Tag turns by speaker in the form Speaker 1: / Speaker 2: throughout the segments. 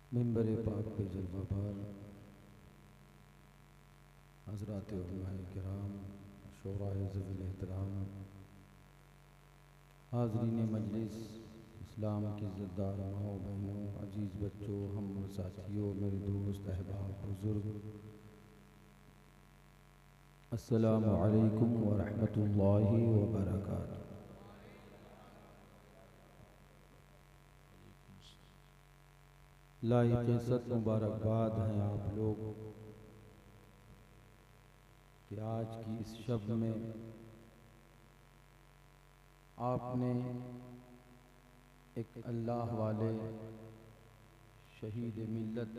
Speaker 1: मिंबर पाक पे जलवा बार हज़रात उलमाए किराम, शोराए ज़वील एहतराम, हाज़रीन मजलिस, इस्लाम की इज़्ज़तदार माओ बहनों, अजीज़ बच्चों, हम साथियों, मेरे दोस्त अहबाब बुज़ुर्ग, अस्सलामु अलैकुम व रहमतुल्लाहि व बरकातुहू। लाइक़-ए-इज़्ज़त मुबारकबाद हैं आप लोग कि आज की इस शब में आपने एक अल्लाह वाले शहीद मिल्लत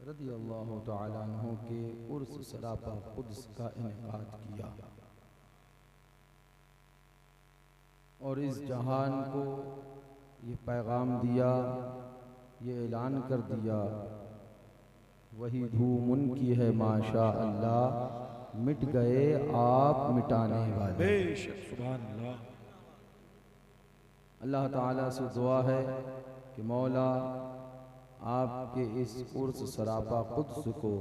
Speaker 1: रज़ी अल्लाह तआला अन्हु के उर्स सरापा क़ुद्स का इनेकाद किया और इस जहान को ये पैगाम दिया, ये ऐलान कर दिया, वही धूम उनकी है माशा अल्लाह, मिट गए आप मिटाने वाले।
Speaker 2: बेशक सुभान अल्लाह।
Speaker 1: अल्लाह ताला से दुआ है कि मौला आपके इस उर्स सरापा क़ुद्स को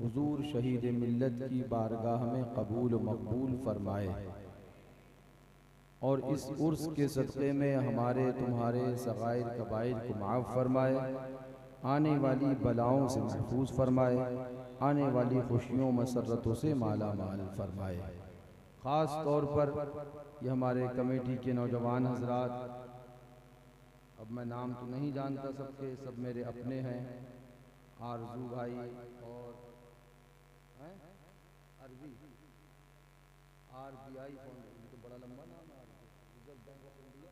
Speaker 1: हुजूर शहीद मिल्लत की बारगाह में कबूल मकबूल फरमाए और इस उर्स के सदक़े में हमारे तुम्हारे सगाइर कबाइर को माफ़ फरमाए, आने वाली बलाओं से महफूज फरमाए, आने वाली खुशियों मसरतों से माला माल फरमाए। ख़ास तौर पर ये हमारे कमेटी के नौजवान हजरात, अब मैं नाम तो नहीं जानता सबके, सब मेरे अपने हैं, आरजू भाई और अरबी RBI फाउंडेशन, तो बड़ा लंबा नाम है, रिजर्व बैंक ऑफ इंडिया,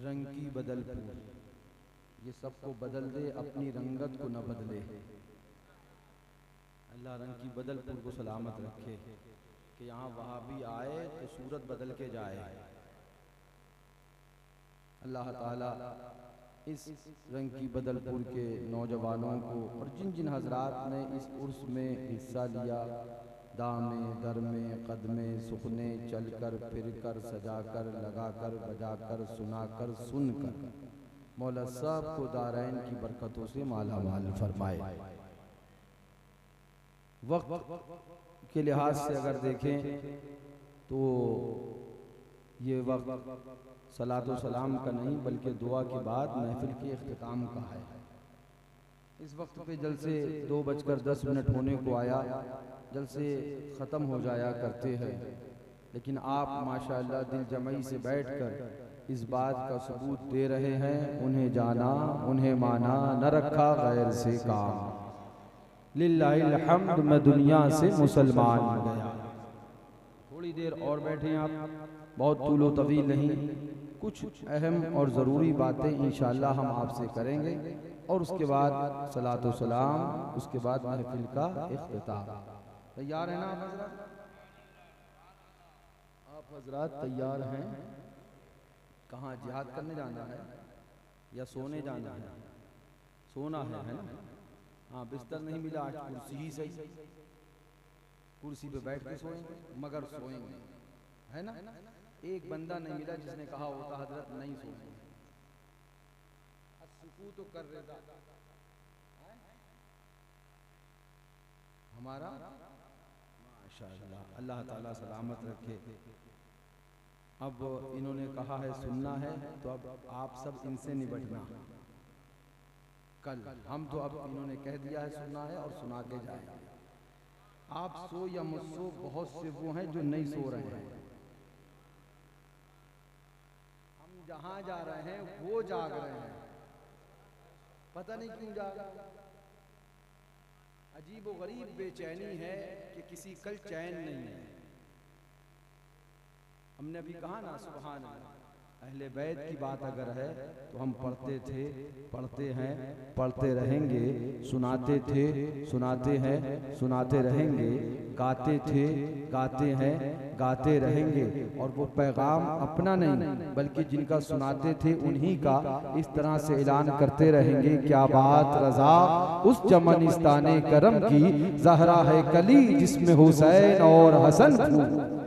Speaker 1: रंग की बदलपुर, ये सबको बदल दे, अपनी रंगत को न बदले। अल्लाह रंग की बदलपुर को सलामत रखे कि यहाँ वहाँ भी आए तो सूरत बदल के जाए। अल्लाह ताला इस रंग की बदलपुर के नौजवानों को और जिन जिन हजरात ने इस उर्स में हिस्सा लिया, दामे दरमे कदमे सुखने, चल कर फिर कर सजा कर लगा कर बजा कर सुना कर सुन कर, मौला सब को दारैन की बरकतों से माला माल फरमाए। वक्त के लिहाज से अगर देखें तो ये वक्त सलातो सलाम का नहीं बल्कि दुआ के बाद महफिल के इख्तिताम का है। इस वक्त पे जलसे 2:10 होने को आया, जलसे ख़त्म हो जाया करते हैं, लेकिन आप माशाअल्लाह दिल जमई से बैठकर इस बात का सबूत दे रहे हैं, उन्हें जाना उन्हें माना, न रखा गैर से काम, लिल्लाहिल हम्द, मैं दुनिया से मुसलमान हो गया। थोड़ी देर और बैठे आप, बहुत तूलो तवील नहीं, कुछ अहम और ज़रूरी बातें इंशाअल्लाह हम आपसे करेंगे और उसके बाद सलातो सलाम, उसके बाद महफिल का इख्तिताम। तैयार हैं ना आप हजरात? आप हजरात तैयार हैं? कहाँ जिहाद करने जाना है या सोने जाना है? सोना है ना? हाँ, बिस्तर नहीं मिला, आज कुर्सी ही सही, कुर्सी पे बैठ के सोएंगे, मगर सोएंगे, है ना? एक बंदा नहीं मिला जिसने कहा होता हजरत नहीं सोएंगे। सुकूत तो कर रहे थे हमारा माशाअल्लाह, अल्लाह ताला सलामत रखे। अब इन्होंने कहा है सुनना है, तो अब आप सब इनसे निपटना। कल हम तो अब इन्होंने कह दिया है सुनना है और सुना के जाएंगे। आप सो या मत सो, बहुत से वो हैं जो नहीं सो रहे हैं। हम जहां जा रहे हैं वो जाग रहे हैं, पता नहीं क्यों जाग रहे हैं। अजीब व गरीब बेचैनी है कि किसी कल चैन नहीं है। हमने अभी कहा ना सुभान अल्लाह, अहले बैत की बात अगर है तो हम पढ़ते थे, पढ़ते हैं, पढ़ते रहेंगे, सुनाते थे, सुनाते हैं, सुनाते रहेंगे, गाते थे, गाते हैं, गाते रहेंगे। और वो पैगाम अपना नहीं बल्कि जिनका सुनाते थे उन्हीं का इस तरह से ऐलान करते रहेंगे। क्या बात रज़ा उस चमनिस्ताने करम की, ज़हरा है कली जिसमें हुसैन और हसन फूल।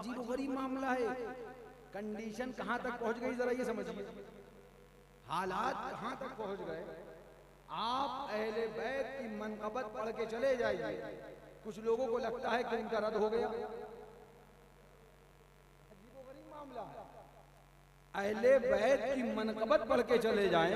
Speaker 1: अजीब गरीब मामला है। कंडीशन कहां तक पहुंच गई जरा ये समझिए, हालात कहां तक पहुंच गए। आप अहले बैत की मनक़बत पढ़ के चले जाइए, कुछ लोगों को लगता है कि उनका रद्द हो गया। अजीब गरीब मामला है। अहले बैत की मनक़बत पढ़ के चले जाएं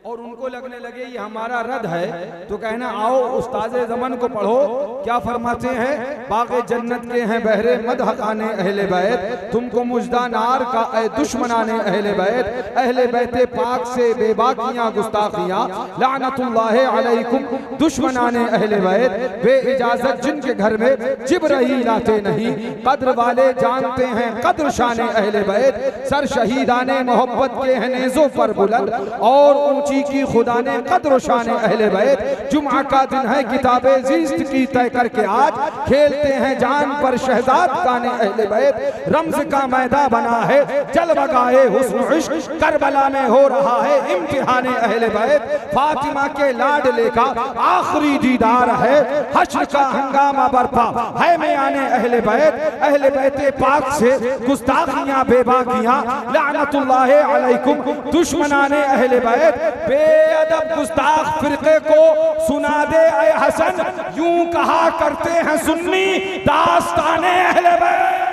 Speaker 1: और उनको लगने लगे ये हमारा रद्द है, तो कहना आओ उस्ताज़े ज़मन को पढ़ो, क्या फरमाते हैं, बाग़े जन्नत के हैं बहरे मदहक़ाने अहले बैत, तुमको मुजदा नार का ए दुश्मनाने अहले बैत, अहले बैते पाक से बेबाकियां गुस्ताखियां, लानतुल्लाहि अलैकुम दुश्मनाने अहले बैत, बे इजाज़त जिनके घर में जिब्राईल आते नहीं, कद्र वाले जानते हैं कद्र शाने अहले बैत, सर शहीदाने मोहब्बत के हैं नेज़ों पर बुलंद, और ऊंची की खुदा ने कद्र शान अहले बैत। जुमा का दिन है किताबे ज़ीस्त की तय करके आज खेलते हैं जान पर शहजाद काने अहले बैत। रम्ज का मैदा बना है जलवगाए हुस्न इश्क, करबला में हो रहा है इम्तिहान अहले बैत। फातिमा के लाडले का आखिरी दीदार है, हश्र का हंगामा बरपा है में आने अहले बैत, अहले बैते पाक से गुस्ताखियां बेबाकियां, लानतुल्लाहि अलैकुम दुश्मनाने अहले बैत। बेअदब गुस्ताख फिरके को सुना दे ऐ हसन, यूं कहा करते हैं सुन्नी दास्ताने अहले बैत।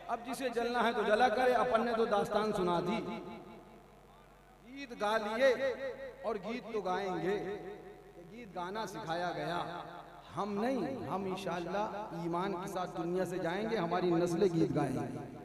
Speaker 1: अब जिसे जलना है तो जला करे, अपन ने तो दास्तान सुना दी, गीत गा लिए और गीत तो गाएंगे, गीत गाना सिखाया गया, हम नहीं, हम इंशाअल्लाह ईमान के साथ दुनिया से जाएंगे, हमारी नस्लें गीत गाएंगी,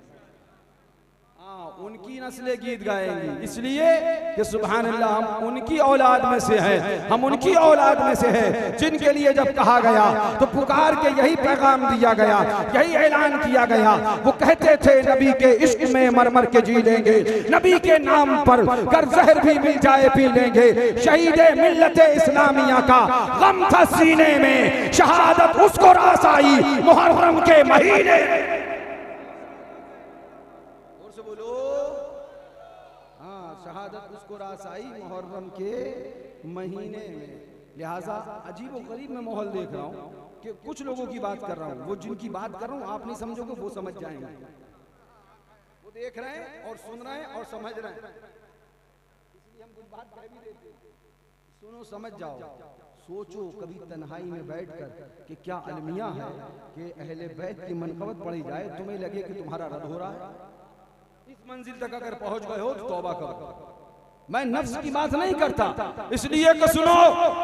Speaker 1: उनकी नस्लें गीत गाएंगी, इसलिए कि सुभान अल्लाह हम उनकी औलाद में से हैं, हम उनकी औलाद में से हैं जिनके लिए जब कहा गया तो पुकार के यही पैगाम दिया गया, यही ऐलान किया गया। वो कहते थे नबी के इश्क में मर मर के जी लेंगे, नबी के नाम पर कर जहर भी मिल जाए पी लेंगे, शहीदे मिल्लते इस्लामिया का गम था सीने में, शहादत उसको रास आई मुहर्रम के महीने। शहादत उसको रास आई मुहर्रम के महीने में। लिहाजा अजीब व गरीब में माहौल देख रहा हूँ कि कुछ लोगों की बात कर रहा हूँ, वो जिनकी बात कर रहा हूँ आप नहीं समझोगे वो समझ जाएंगे, वो देख रहे हैं और सुन रहे हैं और समझ रहे हैं, इसलिए हम कुछ बात कह भी देते हैं, सुनो समझ जाओ। सोचो कभी तन्हाई में बैठकर कि क्या अलमिया है कि अहले बैत की मनक़बत पढ़ी जाए, तुम्हें लगे कि तुम्हारा रद्द हो रहा है। इस मंजिल तक अगर पहुंच गए हो तो तौबा करो। मैं नफ्स की बात नहीं करता, इसलिए कि सुनो,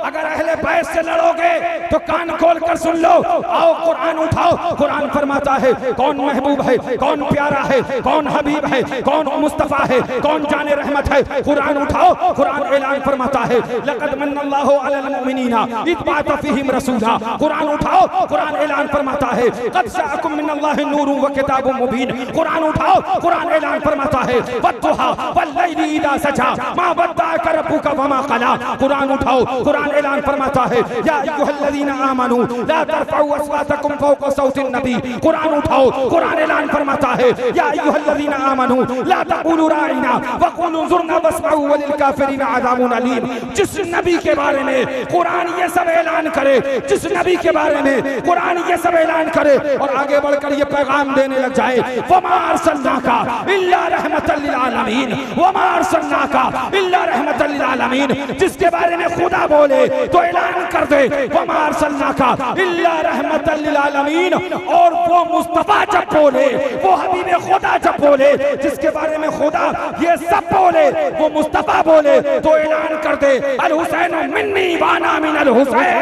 Speaker 1: अगर अहले बैत से लड़ोगे तो कान खोल कर सुन लो। आओ कुरान उठाओ, कुरान फरमाता है कौन महबूब है, कौन प्यारा है, कौन हबीब है, कौन मुस्तफा है, कौन जाने रहमत है। कुरान उठाओ, कुरान ऐलान फरमाता है लक़द मन्नल्लाहु अलल मुमिनीना इज़ बअथ फ़ीहिम रसूला। कुरान उठाओ, कुरान ऐलान फरमाता है क़द जाअकुम मिनल्लाहि नूरुन व किताबुम मुबीन। कुरान उठाओ, कुरान ऐलान फरमाता है वद्दुहा वल्लैलि इज़ा सजा मा वद्दअका रब्बुका वमा क़ला। कुरान उठाओ, कुरान ऐलान फरमाता है या अय्युहल्लज़ीना आमनू ला तरफ़अू अस्वातकुम फ़ौक़ा सौतिन नबी। कुरान उठाओ, कुरान ऐलान फरमाता है या अय्युहल्लज़ीना आमनू ला तक़ूलू राइना वक़ूलू ज़ुरना वस्मअू वलिल काफ़िरीना अज़ाबुन अलीम। जिस नबी के बारे में कुरान ये सब ऐलान करे, जिस नबी के बारे में कुरान ये सब ऐलान करे और आगे बढ़कर ये पैगाम देने लग जाए वमा अरसलनाका इल्ला रहमतल लिल आलमीन, वमा अरसलनाका इल्ला रहमतल लिल आलमीन। जिसके बारे में खुदा बोले तो ऐलान कर दे वमा अरसलनाका इल्ला रहमतल लिल आलमीन। और वो मुस्तफा जब बोले, वो हबीब खुदा जब बोले, जिसके बारे में खुदा ये सब बोले, वो मुस्तफा बोले तो ऐलान कर दे अल हुसैन मिन्नी व अना मिनल हुसैन।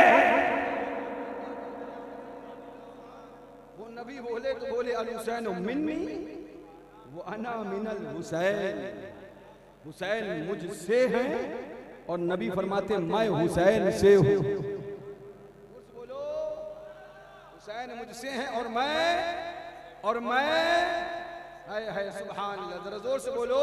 Speaker 1: वो नबी बोले तो बोले अल हुसैन मिन्नी व अना मिनल हुसैन। हुसैन मुझसे है और नबी फरमाते मैं हुसैन से हूँ। बोलो हुसैन मुझसे है और मैं है सुभान अल्लाह। जरा जोर से बोलो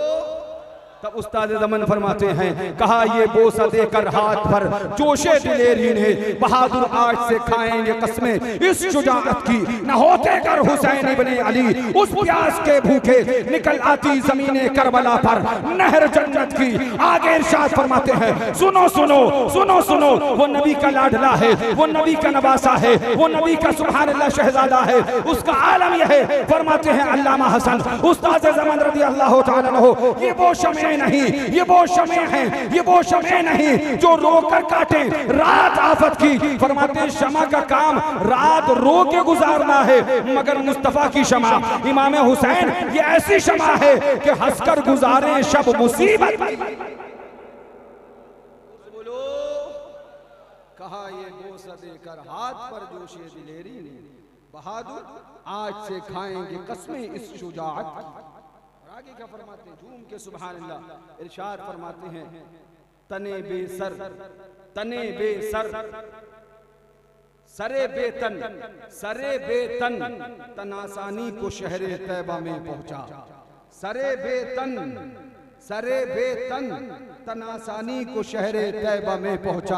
Speaker 1: तब उस्ताद ज़मान फरमाते हैं, कहा ये बोसा देकर हाथ पर जोशे दिलेरी ने, बहादुर आज से खाएंगे कस्में इस शुजाअत की, न होते कर हुसैन इब्ने अली उस प्यास के भूखे, निकल आती ज़मीने करबला पर नहर जन्नत की। आगे इरशाद फरमाते हैं, सुनो सुनो सुनो सुनो, वो नबी का लाडला है, वो नबी का नवासा है, वो नबी का सुभान अल्लाह शहजादा है, उसका आलम यह है। फरमाते हैं अल्लामा हसन उस्ताद ज़मान रज़ी अल्लाह तआला अन्हु, ये वो शमे नहीं, ये वो शमे हैं, ये वो शमे नहीं जो रोकर काटे रात आफत की। फरमाते हैं शमा का काम रात रो के गुजारना है, मगर मुस्तफा की शमा इमाम हुसैन ये ऐसी शमा है कि हंसकर गुजारे शब मुसीबत। बोलो, कहा ये बोसा देकर हाथ पर जोशे दिलेरी ने, बहादुर आज से खाएंगे कस्में इस शुजाअत। और आगे क्या फरमाते हैं, झूम के सुभान अल्लाह इरशाद फरमाते हैं, तने बेसर तने बेसर सरे बेतन सरे बेतन तनासानी को शहरे तैबा में पहुंचा। सरे बेतन सरे बेतन तनासानी को शहरे तैबा में पहुंचा,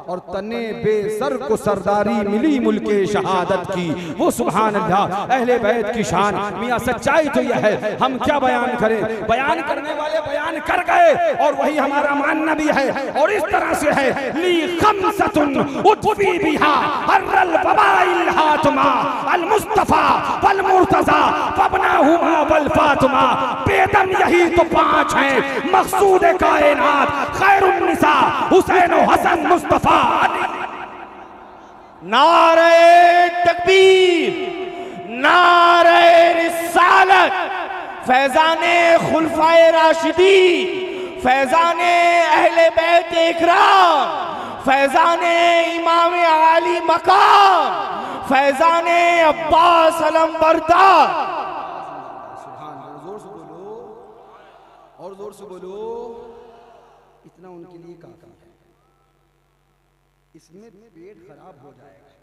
Speaker 1: और तने बेसर को सरदारी मिली मुल्के शहादत की। वो सुभान अल्लाह अहले बैत की शान। मियां सच्चाई तो यह है, हम क्या बयान करें, बयान करने वाले बयान कर गए और वही हमारा मानना भी है। और इस तरह से है, ली खमसतुन उतफी बिहा हर्रल बबाइल हातमा अल मुस्तफा वल मुर्तजा वबनाहुमा वल फातिमा। बेदम यही तो पांच हैं मकसूद कायनात, खैरुन निसा हुसैन हसन मुस्तफा।
Speaker 2: नारे तकबीर, नारे रिसालत, फैजाने खुलफाए राशिदी, फैजाने अहले बैत इकराम, फैजाने इमाम आली मकाम, फैजाने अब्बास अलम बरदार।
Speaker 1: और जोर से बोलो, इतना उनके लिए काफी है। इसमें पेट खराब हो जाएगा,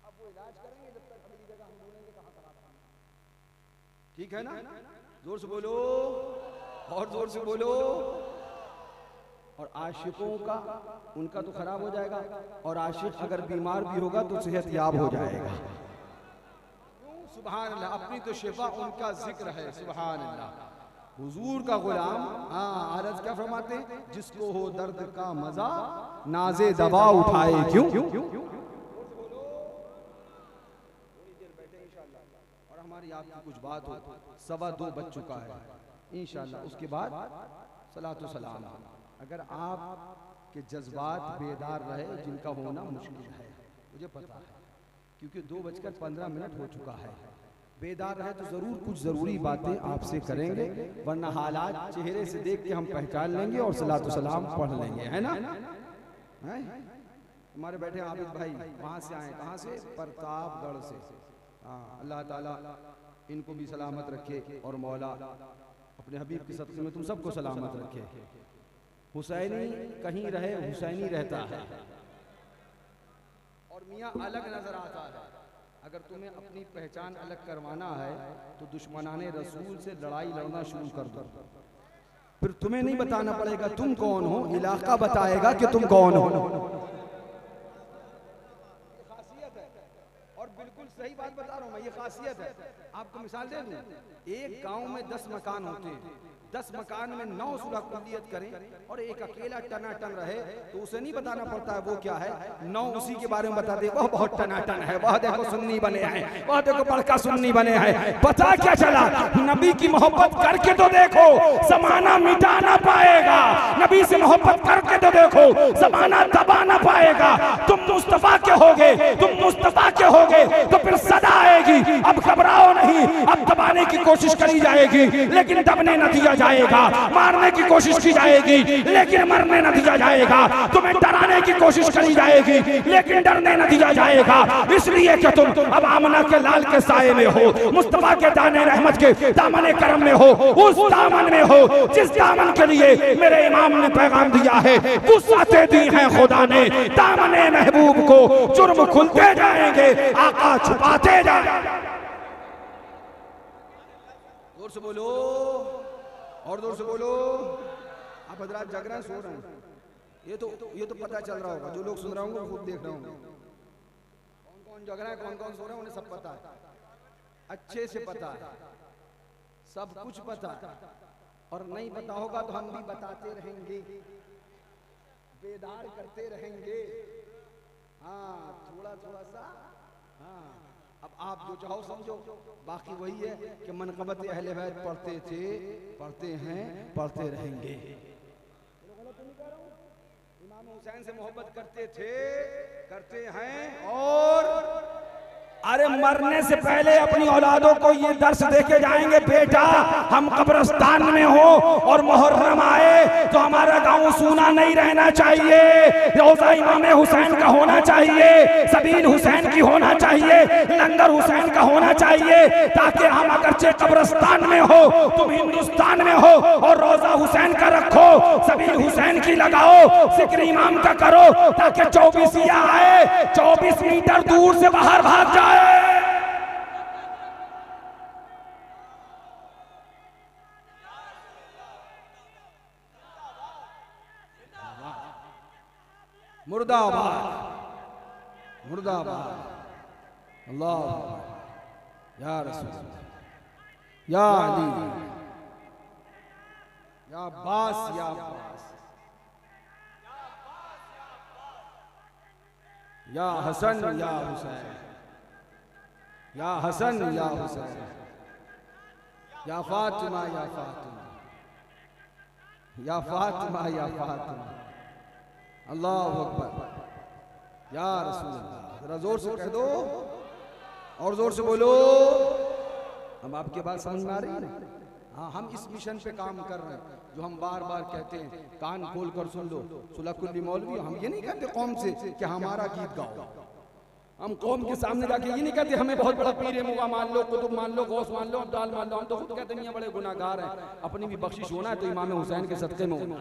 Speaker 1: अब वो इलाज करेंगे जब तक अगली जगह हम बोलेंगे कहां खराब है। ठीक है ना, जोर से बोलो और जोर से बोलो। और आशिकों का उनका तो खराब हो जाएगा, और आशिक अगर बीमार भी होगा तो सेहत याब हो जाएगा। सुभान अल्लाह, अपनी तो शिफा उनका जिक्र है। सुभान अल्लाह, हुजूर का गुलाम। हाँ, आरज़ क्या फरमाते हैं, जिसको हो दर्द का मजा नाजे दवा उठाए क्यों। और हमारी आपकी कुछ बात हो, 2:15 बज चुका है इंशाअल्लाह, उसके बाद सलातो सलाम। अगर आपके जज्बात बेदार रहे, जिनका होना मुश्किल है मुझे पता है, क्योंकि 2:15 हो चुका है। बेदार रहे तो जरूर कुछ जरूरी बातें आपसे करेंगे, वरना हालात चेहरे से देख के हम पहचान लेंगे और सलातो सलाम पढ़ लेंगे, है ना। है हमारे बैठे आबिद भाई वहां से आए, कहां से, प्रतापगढ़ से। हाँ, अल्लाह ताला इनको भी सलामत रखे और मौला अपने हबीब के सदक़े में तुम सबको सलामत रखे। हुसैनी कहीं रहे हुसैनी रहता है, और मियाँ अलग नजर आता है। अगर तुम्हें अपनी पहचान अलग करवाना है तो दुश्मनाने रसूल से लड़ाई लड़ना शुरू कर दो, फिर तुम्हें नहीं बताना पड़ेगा तुम कौन हो, इलाका बताएगा कि तुम कौन हो। खासियत है, और बिल्कुल सही बात बता रहा हूँ मैं, ये खासियत है। आपको मिसाल दे दूं, एक गांव में 10 मकान होते हैं, 10 मकान में 9 सुलह कुल्लियत करें और एक अकेला टनाटन रहे तो उसे नहीं बताना पड़ता है वो क्या है, 9 उसी के बारे में बता दे, वह बहुत टनाटन है, वह देखो सुन्नी बने हैं, वह देखो बड़का सुन्नी बने हैं। पता क्या चला, नबी की मोहब्बत करके तो देखो, जमाना मिटा ना पाएगा। नबी से मोहब्बत करके तो देखो, जमाना दबा ना पाएगा। तुम मुस्तफा के होगे, तुम मुस्तफा के होगे तो फिर सदा आएगी। अब घबराओ नहीं, अब दबाने की कोशिश करी जाएगी लेकिन दबने न दिया जाएगा, मारने की कोशिश की जाएगी लेकिन मरने न दिया जाएगा, तुम्हें डराने की कोशिश करी जाएगी लेकिन डरने न दिया जाएगा। इसलिए कि तुम अब आमना के लाल के साये में हो, मुस्तफा के दाने रहमत के दामन करम में हो, उस दामन में हो जिस दामन के लिए मेरे इमाम ने पैगाम दिया है, वुसअतें दी हैं खुदा ने दामने महबूब को, जुर्म खुलते जाएंगे आका छुपाते जाएंगे। जोर से बोलो और जोर से बोलो। आप हजरात जग रहे हैं, सो रहे हैं? ये तो पता चल रहा होगा, जो लोग सुन रहे होंगे वो खुद देख रहे होंगे। कौन कौन जग रहा है, कौन कौन सो रहे हैं, उन्हें सब पता है, अच्छे से पता है, सब कुछ पता है। और नहीं पता होगा तो हम भी बताते रहेंगे, बेदार करते रहेंगे। हाँ, थोड़ा थोड़ा सा। हाँ, अब आप जो चाहो समझो, बाकी वही है कि मनक़बत अहले बैत पढ़ते थे, पढ़ते हैं, पढ़ते रहेंगे। इमाम हुसैन से मोहब्बत करते थे, करते हैं। और
Speaker 2: अरे मरने से पहले अपनी औलादों को ये दर्स देके जाएंगे, बेटा हम कब्रिस्तान में हो और मुहर्रम आए तो हमारा गांव सूना नहीं रहना चाहिए, रोजा इमाम हुसैन का होना चाहिए, सबील हुसैन की होना चाहिए, लंगर हुसैन का होना चाहिए, ताकि हम अगरचे कब्रिस्तान में हो, तुम हिंदुस्तान में हो, और रोजा हुसैन का रखो, सबील हुसैन की लगाओ, जिक्र इमाम का करो, ताकि 24 आए 24 मीटर दूर से बाहर भाग जाए।
Speaker 1: मुर्दाबाद, मुर्दाबाद, अल्लाह या रसूल, या अली, या अब्बास, या अब्बास, या हसन, या हुसैन, या हसन, या हुसैन, या फातिमा, या फातिमा, या फातिमा, या फातिमा, अल्लाहु अकबर, या रसूल अल्लाह। जरा जोर से कह दो और जोर से बोलो। हम आपके बात समझ में आ रही है? हाँ, हम इस मिशन पे काम कर रहे हैं जो हम बार बार कहते हैं, कान खोल कर सुन लो सुलकुल्ली मौलवी। हम ये नहीं कहते कौम से कि हमारा गीत गाओ, हम कौम के सामने जाके ये नहीं कहते हमें बहुत बड़ा पीर मुगा मान लो, कुतुब मान लो, गौस मान लो, अब्दाल मान लो। हम तो खुद कहते हैं बड़े गुनाहगार हैं, अपनी भी बख्शिश होना है तो इमाम हुसैन के सदक़े में होना।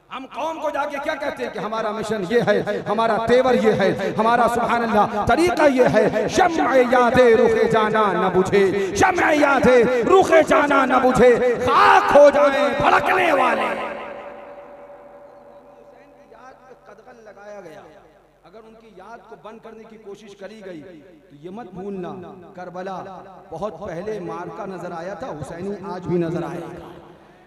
Speaker 1: हम कौम को जाके क्या कहते हैं कि हमारा मिशन ये है, हमारा तेवर ये है, हमारा सुभान अल्लाह तरीका ये है। शम्अ यादे रुखे जाना न बुझे, शम्अ यादे रुखे जाना न बुझे, खाक हो जाए भड़कने वाले। याद पे कदगन लगाया गया, अगर उनकी याद को बंद करने की कोशिश करी गई तो ये मत भूलना, करबला बहुत पहले मार्का नजर आया था, हुसैनी आज भी नजर आएगा,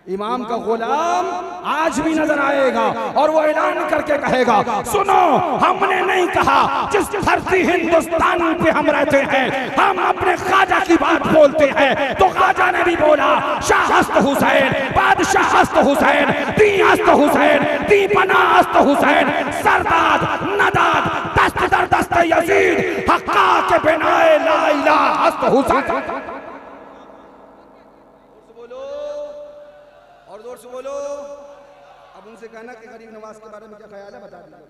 Speaker 1: इमाम का गुलाम आज भी नजर आएगा। और वो ऐलान करके कहेगा, सुनो हमने नहीं कहा जिस धरती हिंदुस्तान पे हम रहते हैं हम अपने ख्वाजा की बात बोलते हैं, तो ख्वाजा ने भी बोला शाह हस्त हुसैन, बादशाह हस्त हुसैन, दी हस्त हुसैन, दी पना हस्त हुसैन, सरदाद नदाद दस्त दर दस्त यजीद, हक्का के बिनाए ला इलाहा हस्त हुसैन। जोर से बोलो। अब उनसे कहना कि गरीब नवाज के बारे में क्या ख्याल है, बता दीजिए।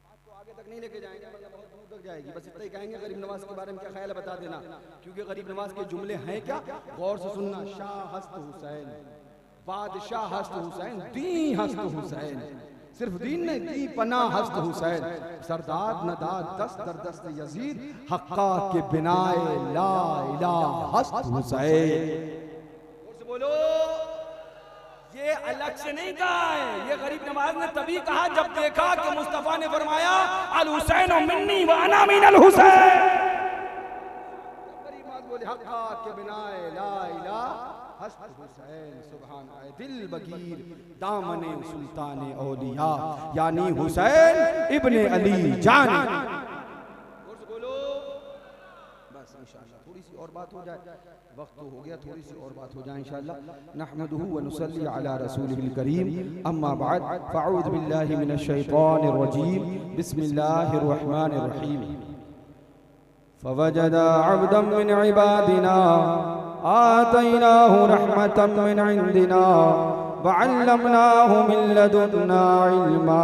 Speaker 1: बात को आगे तक नहीं लेके जाएंगे, बहुत दूर तक जाएगी, बस इतना ही कहेंगे गरीब नवाज के बारे में क्या ख्याल है बता देना, क्योंकि गरीब नवाज के जुमले हैं क्या, गौर से सुनना। शाह हस्त हुसैन, बादशाह हस्त हुसैन, दी हस्त हुसैन, सिर्फ दीन नहीं, दी पना हस्त हुसैन, सरदाद नदाद दस्त दर दस्त यजीद, हक्का के बिनाए ला इलाहा हस्त हुसैन। बोलो, ये अलग से नहीं कहा है, ये गरीब नवाज ने तभी कहा जब देखा कि मुस्तफा ने फरमाया अल हुसैन मिन्नी व अना मिनल हुसैन। गरीब नवाज बोले हक्का के बिनाए ला इलाहा हस्त हुसैन, सुभान अल्लाह, दिल बगीर दामने सुल्तान औलिया यानी हुसैन इब्ने अली जान। बोलो बस इंशाअल्लाह थोड़ी सी और बात हो जाए, वक्त तो हो गया, थोड़ी सी और बात हो जाए इंशाअल्लाह। नहमदुहु व नुसल्ली अला रसूलिल करीम, अम्मा बाद, फ़अऊज़ु बिल्लाहि मिनश शैतानिर रजीम, बिस्मिल्लाहिर रहमानिर रहीम। फ़वजदा अब्दन मिन इबादिना आतैनाहु रहमतन मिन इंदिना व अल्लमनाहु मिन लदुन्ना इल्मा।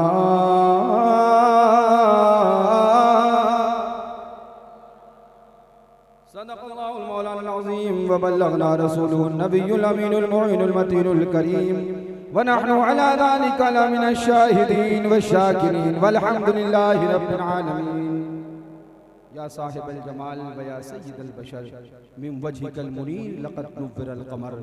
Speaker 1: सदक़ल्लाहुल मौलाना अज़ीम व बल्लगना रसूलुहुन नबियुल अमीनुल मुईनुल मतीनुल करीम व नहनु अला ज़ालिका लमिनश शाहिदीन व शाकिरीन वल्हम्दुलिल्लाहि रब्बिल आलमीन। या साहिबल जमाल व या सय्यिदल बशर मिन वजहिकल मुनीर लक़द नुव्विरल क़मर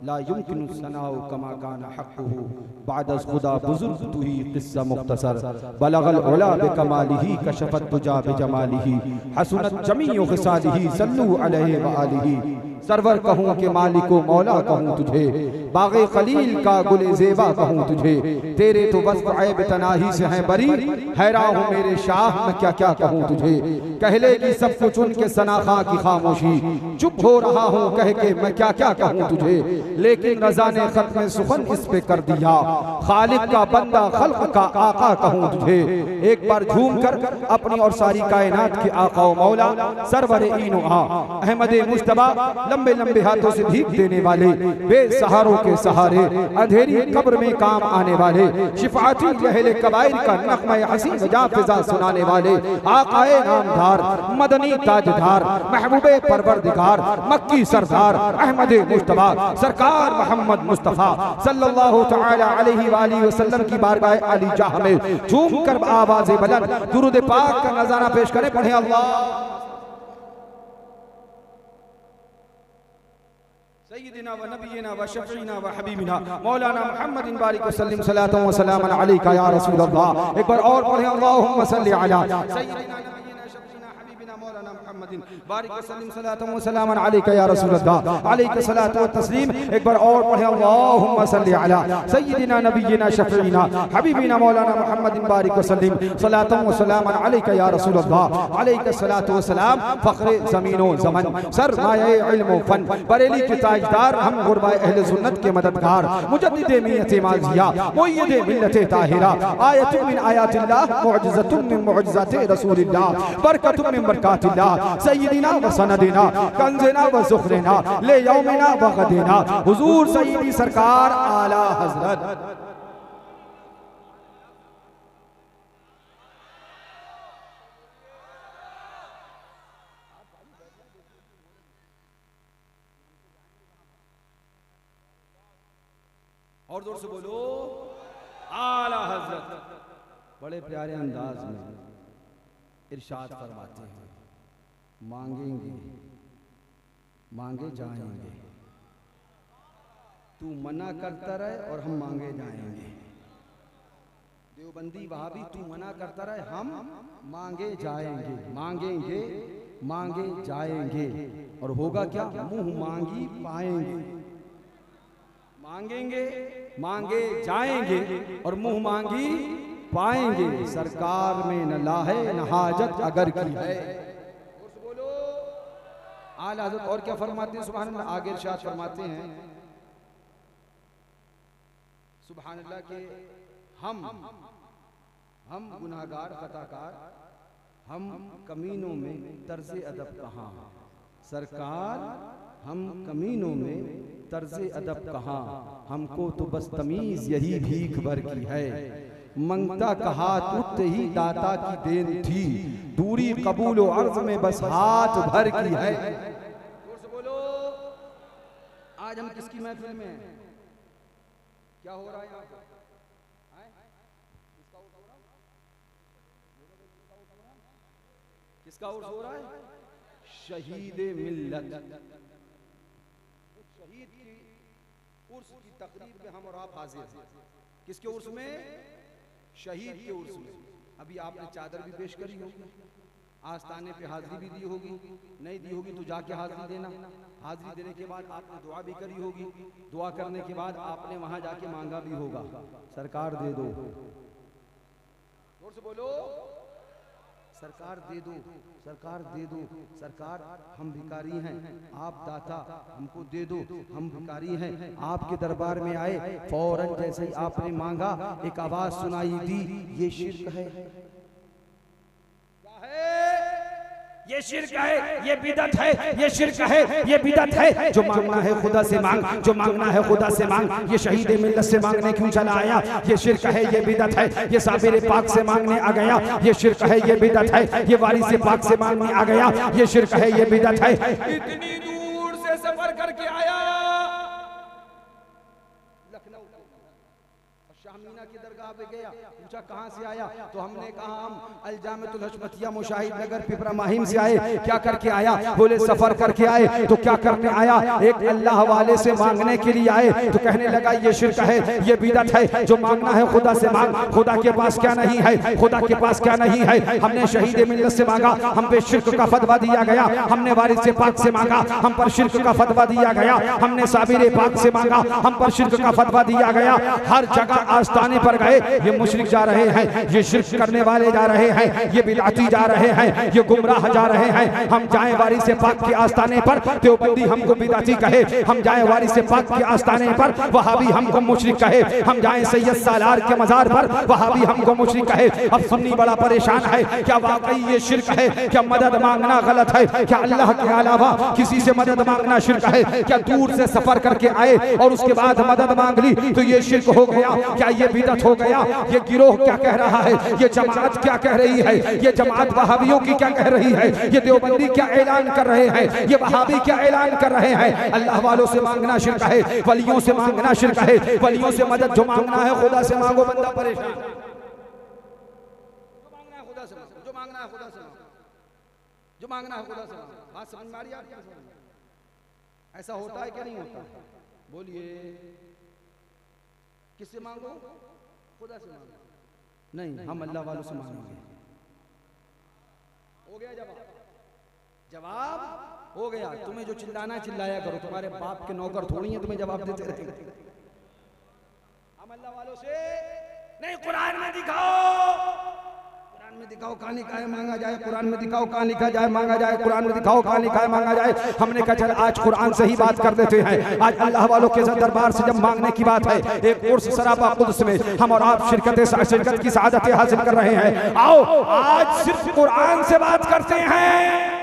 Speaker 1: ला युमकिनु सनाउ कमा काना हक़्क़ुहु बाद खुदा बुज़ुर्ग तू ही क़िस्सा मुख्तसर बलगल उला बिकमालिही कशफत तुजा बिजमालिही हसनत जमीउ ख़िसालिही सल्लु अलैहि व आलिही सरवर कहूँ के मालिको मौला कहूँ तुझे, बाग़े खलील का गुले ज़ेबा कहूँ तुझे, तेरे तो बस ऐब तनाही से हैं बरी, हैरान हूँ मेरे शाह मैं क्या क्या कहूँ तुझे। कहलेगी सब कुछ उनके सनाखा की खामोशी, चुप हो रहा हूँ कह के मैं क्या क्या कहूँ तुझे, लेकिन रज़ा ने ख़त्म सुखन इस पे कर दिया, खालिक का बंदा खल्क़ का आका कहूँ तुझे। एक बार झूम कर अपनी और सारी कायनात के आका मौला सरवर ईनो आ अहमद मुश्तबा लंबे लंबे हाथों से भीख देने वाले, बेसहारों के सहारे अंधेरी कब्र में काम आने वाले, शिफाअती अहले कबाइर का नग़्मा हसीन जा फिज़ा सुनाने वाले, आकाए नामदार मदनी ताजदार महबूबे परवरदिगार मक्की सरदार अहमद मुश्तबा सरकार मोहम्मद मुस्तफ़ा सल्लल्लाहु तआला अलैहि वालिहि वसल्लम की बारगाह अली जाह में झूम कर आवाज़े बुलंद दुरूद पाक का नज़ारा पेश करें। पढ़े अल्लाह सय्यिदिना व नबियिना व शफ़ीना व हबीबिना मौलाना मुहम्मदिन बारिक वसल्लम सलातु व सलामन अलैका या रसूल अल्लाह। एक बार और पढ़ें अल्लाहुम्मा सल्लि अला सय्यिदिना नबियिना शफ़ीना हबीबिना मौलाना मुहम्मदिन बारिक वसल्लम सलातु व सलामन अलैका या रसूल अल्लाह अलैका सलातु व तस्लीम। एक बार और पढ़ें अल्लाहुम्मा सल्लि अला सय्यिदिना नबियिना शफ़ीना हबीबिना मौलाना मुहम्मदिन बारिक वसल्लम सलातु व सलामन अलैका या रसूल अल्लाह अलैका सलातु व सलाम। फ़ख्रे ज़मीनो ज़मन सरमाए इल्म व फन बरेली के ताजदार हम गुरबाए अहले सुन्नत के मददगार मुजद्दिदे मिल्लत माज़िया मुय्यिदे मिल्लत ताहिरा आयतुन मिन आयातिल्लाह मुअजिज़तुन मिन मुअजिज़ाति रसूलिल्लाह बरकतुन मिन बरकातिल्लाह सय्यिदिना व सनदिना कंज़िना व ज़ुख़रिना ले यौमिना व गदिना हुज़ूर सय्यदी सरकार आला हज़रत। और जोर से बोलो आला हज़रत। बड़े प्यारे अंदाज में इरशाद फरमाते हैं, मांगेंगे मांगे जाएंगे, तू मना करता रहे और हम मांगे जाएंगे। देवबंदी वहाबी तू मना करता रहे हम मांगे जाएंगे, मांगेंगे मांगे जाएंगे और होगा क्या, मुंह मांगी पाएंगे। मांगेंगे मांगे जाएंगे और मुंह मांगी पाएंगे। सरकार में न लाहे न हाजत अगर की है। बोलो आला हज़रत। और क्या फरमाते हैं सुभान अल्लाह, आगे इरशाद फरमाते हैं सुभान अल्लाह के हम गुनाहगार खताकार, हम कमीनों में तर्ज़े अदब कहाँ सरकार, हम कमीनों में तर्ज़े अदब कहाँ, हमको तो बस तमीज़ यही भीख भर की है। मंगता का हाथ उठते ही दाता की देन थी, दूरी कबूल व अर्ज़ में बस हाथ भर की है। बोलो आज हम किसकी महफिल में हैं? क्या हो रहा है यहाँ पर? किसका उर्स हो रहा है? शहीद मिल्लत। शहीद की उर्स की तकरीब में हम और आप हाजिर हैं। किसके उर्स में? शहीद के उर्स में। अभी आपने चादर भी पेश करी होगी, आस्ताने पे हाजिरी भी दी होगी, नहीं दी होगी तो जाके हाजिरी देना। हाजिरी देने के बाद आपने दुआ भी करी होगी, दुआ करने के बाद आपने वहां जाके मांगा भी होगा, सरकार दे दो। जोर से बोलो सरकार दे दो, सरकार दे दो, सरकार हम भिखारी हैं, आप दाता हमको दे दो, हम भिखारी हैं। आपके दरबार में आए, फौरन जैसे ही आपने मांगा एक आवाज सुनाई दी, ये शिर्क है।
Speaker 2: ये शिर्क है, ये बिदअत है, ये शिर्क है, ये बिदअत है। जो मांगना है खुदा से मांग, जो मांगना है खुदा से मांग। ये शहीद मिल्लत से मांगने क्यों चला आया? ये शिर्क है, ये बिदअत है। ये साबिर पाक से मांगने आ गया, ये शिर्क है, ये बिदअत है। ये वारिस पाक से मांगने आ गया, ये शिर्क है, ये बिदअत है। इतनी दूर से सफर करके आया लखनऊ, शामीना की दरगाह पे गया,
Speaker 1: पूछा कहाँ से आया, तो हमने कहा हम अलजामतुल हशमतिया मुशाहिद नगर पिपरा माहिम से आए। क्या करके आया? बोले सफर करके आए। तो क्या करने आया? एक अल्लाह वाले से मांगने के लिए आए। तो कहने लगा ये शिर्क है, ये बिदअत है, जो मांगना है खुदा से मांग। खुदा के पास क्या नहीं है, खुदा के पास क्या नहीं है। हमने शहीद मिल्लत से मांगा, हम पे शिर्क का फतवा दिया गया। हमने वारिस से पाक से मांगा, हम पर शिर्क का फतवा दिया गया। हमने साबिर पाक से मांगा, हम पर शिर्क का फतवा दिया गया। हर जगह आस्ताने पर गए, ये मुशरिक जा रहे हैं, ये शिर्क करने वाले जा रहे हैं, ये बिदअती जा रहे हैं, ये गुमराह जा रहे हैं। हम जाए वारिस से पाक के आस्ताने पर, देवबंदी हमको बिदअती कहे। हम जाए वारिस से पाक के आस्ताने पर, वहाबी हमको मुशरिक कहे। हम जाए सैयद सालार के मजार पर, वहाबी हमको मुशरिक कहे। अब सुन्नी बड़ा परेशान है, क्या वाकई ये शिर्क है? क्या मदद मांगना गलत है? क्या अल्लाह के अलावा किसी से मदद मांगना शिर्क है? क्या दूर से सफर करके आए और उसके बाद मदद मांग ली तो ये शिर्क हो गया? क्या ये बिदअत हो गया? ये गिरोह क्या कह रहा है? ये जमात क्या कह रही है? ये जमात वहाबियों की क्या कह रही है? ये देवबंदी क्या ऐलान कर रहे हैं? ये वहाबी क्या ऐलान कर रहे हैं? अल्लाह वालों से मांगना शिर्क है, वलियों से मांगना शिर्क है। वलियों से मदद जो मांगना है खुदा से मांगो, बंदा परेशान। जो मांगना है खुदा से मांगो, जो मांगना है खुदा से मांगो। बात समझ में आ रही है आपको? ऐसा होता है क्या नहीं होता? बोलिए, किससे मांगो? खुदा से मांगो? नहीं, हम अल्लाह वालों से मांगेंगे। हो गया जवाब? जवाब हो गया। तुम्हें जो चिल्लाना चिल्लाया करो, तुम्हारे बाप के नौकर थोड़ी है तुम्हें जवाब देते रहेंगे। हम अल्लाह वालों से नहीं, कुरान में दिखाओ, कुरान में दिखाओ कहाँ लिखा है मांगा जाए, कुरान में दिखाओ कहाँ लिखा जाए मांगा जाए, कुरान में दिखाओ कहाँ लिखा है मांगा जाए। हमने कहा चल आज कुरान से ही बात कर देते हैं। आज अल्लाह वालों के दरबार से जब मांगने की बात है, एक उर्स सराबा कुद्स में हम और आप शिरकत की सआदतें हासिल कर रहे हैं। आओ आज सिर्फ कुरान से बात करते हैं।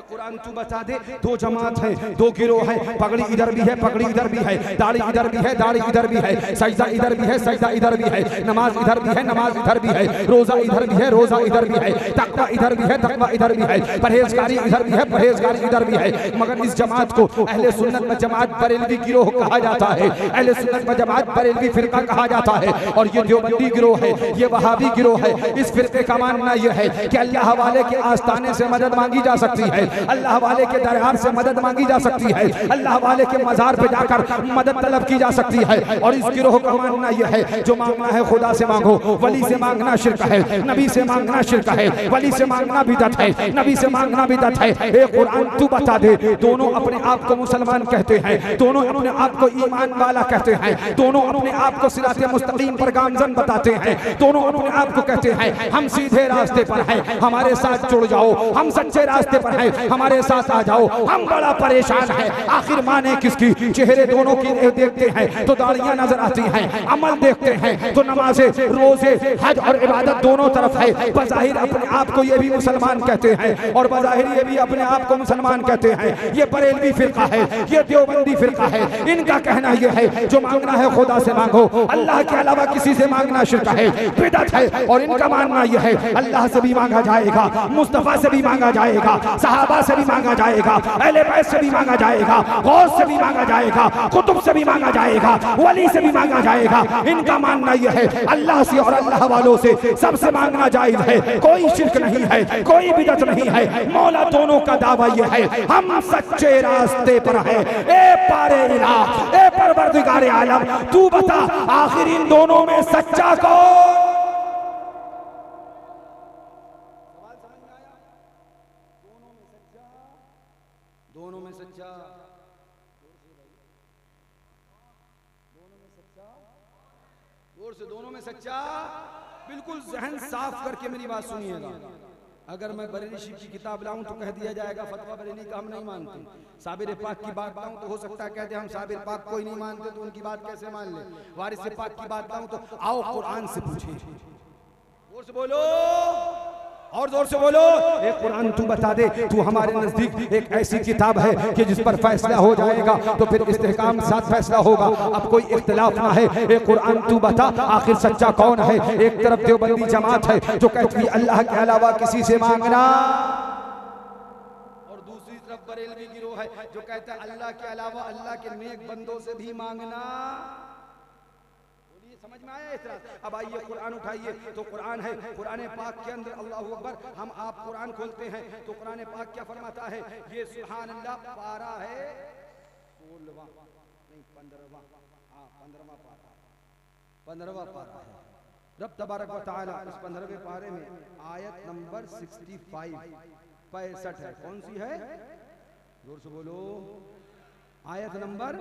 Speaker 1: कुरान तू बता दे, दो जमात है, दो गिरोह है, पगड़ी इधर भी है, पगड़ी इधर भी है, दाढ़ी इधर भी है, दाढ़ी इधर भी है, सजदा इधर भी है, सजदा इधर भी है, नमाज इधर भी है, नमाज इधर भी है, रोजा इधर भी है, रोजा इधर भी है, तकवा इधर भी है, तकवा इधर भी है, परहेजगारी इधर भी है, परहेजगारी इधर भी है। मगर इस जमात को अहले सुन्नत व जमात बरेलवी गिरोह कहा जाता है, अहले सुन्नत व जमात बरेलवी फिरका कहा जाता है। और ये देवबंदी गिरोह है, ये वहाबी गिरोह है। इस फिरके का मानना यह है कि अल्लाह वाले के आस्ताने से मदद मांगी जा सकती है, अल्लाह वाले के दरबार से मदद मांगी जा सकती है, अल्लाह वाले के मजार पे जाकर मदद तलब की जा सकती है। और इस गिरोह का मानना यह है जो मांगना है खुदा से मांगो, वली से मांगना शिर्क है, नबी से मांगना शिर्क है, वली से मांगना बिदअत है, नबी से मांगना बिदअत है। ए कुरान तू बता दे, दोनों अपने आप को मुसलमान कहते हैं, दोनों अपने आप को ईमान वाला कहते हैं, दोनों अपने आप को सिराते मुस्तकीम पर गामजन बताते हैं, दोनों अपने आप को कहते हैं हम सीधे रास्ते पर हैं, हमारे साथ जुड़ जाओ, हम सच्चे रास्ते पर हैं, हमारे साथ आ जाओ। हम बड़ा परेशान है, आखिर माने किसकी? चेहरे दोनों की देखते हैं तो दाढ़ियां नजर आती हैं, अमल देखते हैं तो नमाज़े, रोजे, हज और इबादत दोनों तरफ है। बज़ाहिर अपने आप को ये भी मुसलमान कहते हैं और बज़ाहिर ये भी अपने आप को मुसलमान कहते हैं। ये बरेलवी फिरका है, ये देवबंदी फिरका है। इनका कहना यह है जो मांगना है खुदा से मांगो, अल्लाह के अलावा किसी से मांगना शिर्क है, बिदअत है। और इनका मानना यह है अल्लाह से भी मांगा जाएगा, मुस्तफा से भी मांगा जाएगा, सहाबा से भी मांगा जाएगा, अहले बैत से भी मांगा जाएगा, गौस से भी मांगा जाएगा, कुतुब से भी मांगा जाएगा, वली से भी मांगा जाएगा। इनका मानना यह है अल्लाह से और अल्लाह वालों से सबसे मांगना जायज है, कोई शिर्क नहीं है, कोई बिदअत नहीं है। मौला दोनों का दावा यह है हम सच्चे रास्ते पर हैं। ए पारे इलाह, ए परवरदिगारे आलम, तू बता आखिर इन दोनों में सच्चा कौन? दोनों में सच्चा, जोर से दोनों में सच्चा। बिल्कुल जहन साफ करके मेरी बात सुनिएगा। अगर मैं बरेली शिव की किताब लाऊं तो कह दिया जाएगा फतवा बरेली का हम नहीं मानते। साबिर पाक की बात लाऊं तो हो सकता है कहते हम साबिर पाक कोई नहीं मानते तो उनकी बात कैसे मान ले। वारिस पाक की बात लाऊं तो आओ कुरान से पूछिए। जोर से बोलो और जोर से बोलो, एक कुरान तू बता दे, तू हमारे नजदीक एक ऐसी किताब है कि जिस पर फैसला हो जाएगा तो फिर इस्तेहकाम साथ फैसला होगा, अब कोई इख्तिलाफ ना है। एक कुरान तू बता आखिर सच्चा कौन है? एक तरफ देवबंदी जमात है जो कहती है अल्लाह के अलावा किसी से मांगना, और दूसरी तरफ बरेलवी गिरोह है जो कहता है अल्लाह के अलावा अल्लाह के नेक बंदों से भी मांगना।
Speaker 2: समझ में आया इस तरह। अब आइए कुरान उठाइए तो कुरान है, कुरान पाक के अंदर अल्लाहू अकबर, हम आप कुरान खोलते हैं तो कुरान पाक क्या फरमाता है, ये सुभान अल्लाह पारा है 16वां नहीं 15वां, हाँ 15वां पारा, 15वां पारा है। रब तबारक व तआला इस 15वें पारे में आयत नंबर 65 है। कौन सी है, जोर से बोलो, आयत नंबर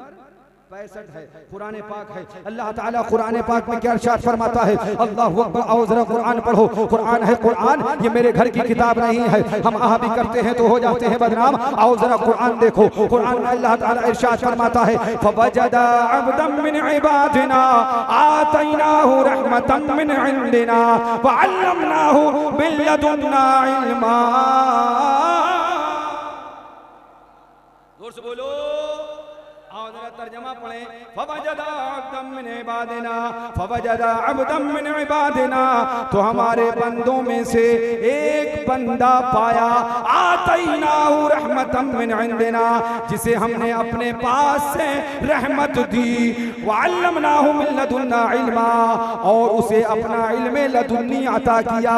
Speaker 2: 65 है, कुरान पाक है। अल्लाह ताला कुरान पाक में क्या इरशाद फरमाता है, अल्लाहू अकबर। आओ जरा कुरान पढ़ो, कुरान है कुरान, ये मेरे घर की किताब नहीं है, हम आहा भी करते हैं तो हो जाते हैं बदनाम। आओ जरा कुरान देखो, कुरान में अल्लाह ताला इरशाद फरमाता है, फवजदा अब्दन मिन इबादिना आतैनाहु रहमतन मिन इंदिना व अल्लमनाहु मिन लदुन्ना इल्मा। जोर से बोलो, आओ जरा तर्जमा पढ़ें। फवजदा अब्दन मिन इबादिना, फवजदा अब्दन मिन इबादिना, तो हमारे बंदों में से एक बंदा पाया, आतैनाहु रहमतन मिन इंदिना, जिसे हमने अपने पास से रहमत दी, व अल्लमनाहु मिन लदुन्ना इल्मा, और उसे अपना इल्म लदुन्नी अता किया।